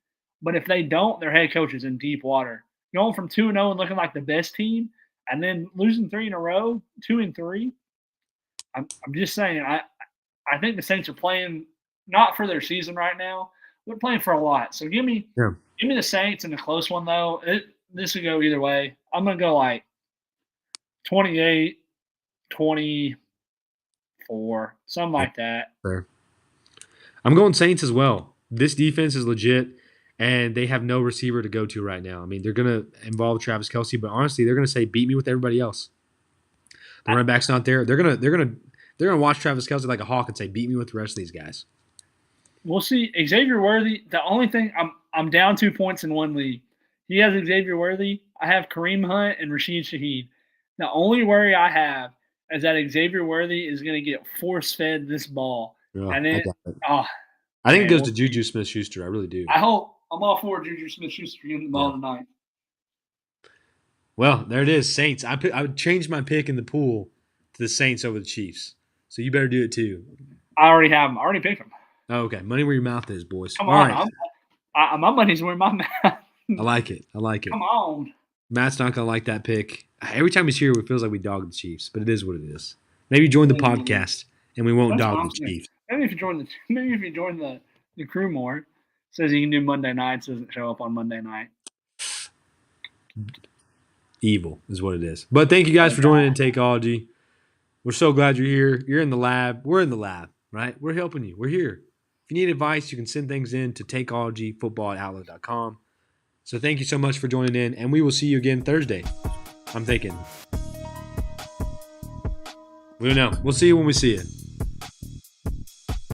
Speaker 2: but if they don't, their head coach is in deep water. Going from 2-0 and looking like the best team, and then losing 3 in a row, 2-3. I'm just saying. I think the Saints are playing not for their season right now. They're playing for a lot. So give me the Saints in a close one though. This could go either way. I'm gonna go like 28, 24, something like that.
Speaker 1: Fair. I'm going Saints as well. This defense is legit, and they have no receiver to go to right now. I mean, they're going to involve Travis Kelce, but honestly, they're going to say, beat me with everybody else. The running back's not there. They're gonna watch Travis Kelce like a hawk and say, beat me with the rest of these guys.
Speaker 2: We'll see. Xavier Worthy, the only thing I'm down 2 points in one league. He has Xavier Worthy. I have Kareem Hunt and Rashid Shaheed. The only worry I have is that Xavier Worthy is going to get force-fed this ball.
Speaker 1: Oh,
Speaker 2: and then,
Speaker 1: I think it goes to Juju Smith-Schuster. I really do.
Speaker 2: I hope. I'm all for Juju Smith-Schuster getting the ball tonight.
Speaker 1: Well, there it is, Saints. I would change my pick in the pool to the Saints over the Chiefs. So you better do it too.
Speaker 2: I already have them. I already picked them.
Speaker 1: Oh, okay. Money where your mouth is, boys.
Speaker 2: Come on. Right. My money's where my mouth.
Speaker 1: I like it.
Speaker 2: Come on.
Speaker 1: Matt's not going to like that pick. Every time he's here, it feels like we dog the Chiefs, but it is what it is. Maybe join the podcast and we won't dog the Chiefs.
Speaker 2: Maybe if you join the crew more, says you can do Monday nights, doesn't show up on Monday night.
Speaker 1: Evil is what it is. But thank you guys for joining in Takeology. We're so glad you're here. You're in the lab. We're in the lab, right? We're helping you. We're here. If you need advice, you can send things in to takeologyfootball@outlook.com. So thank you so much for joining in, and we will see you again Thursday. I'm thinking. We don't know. We'll see you when we see you.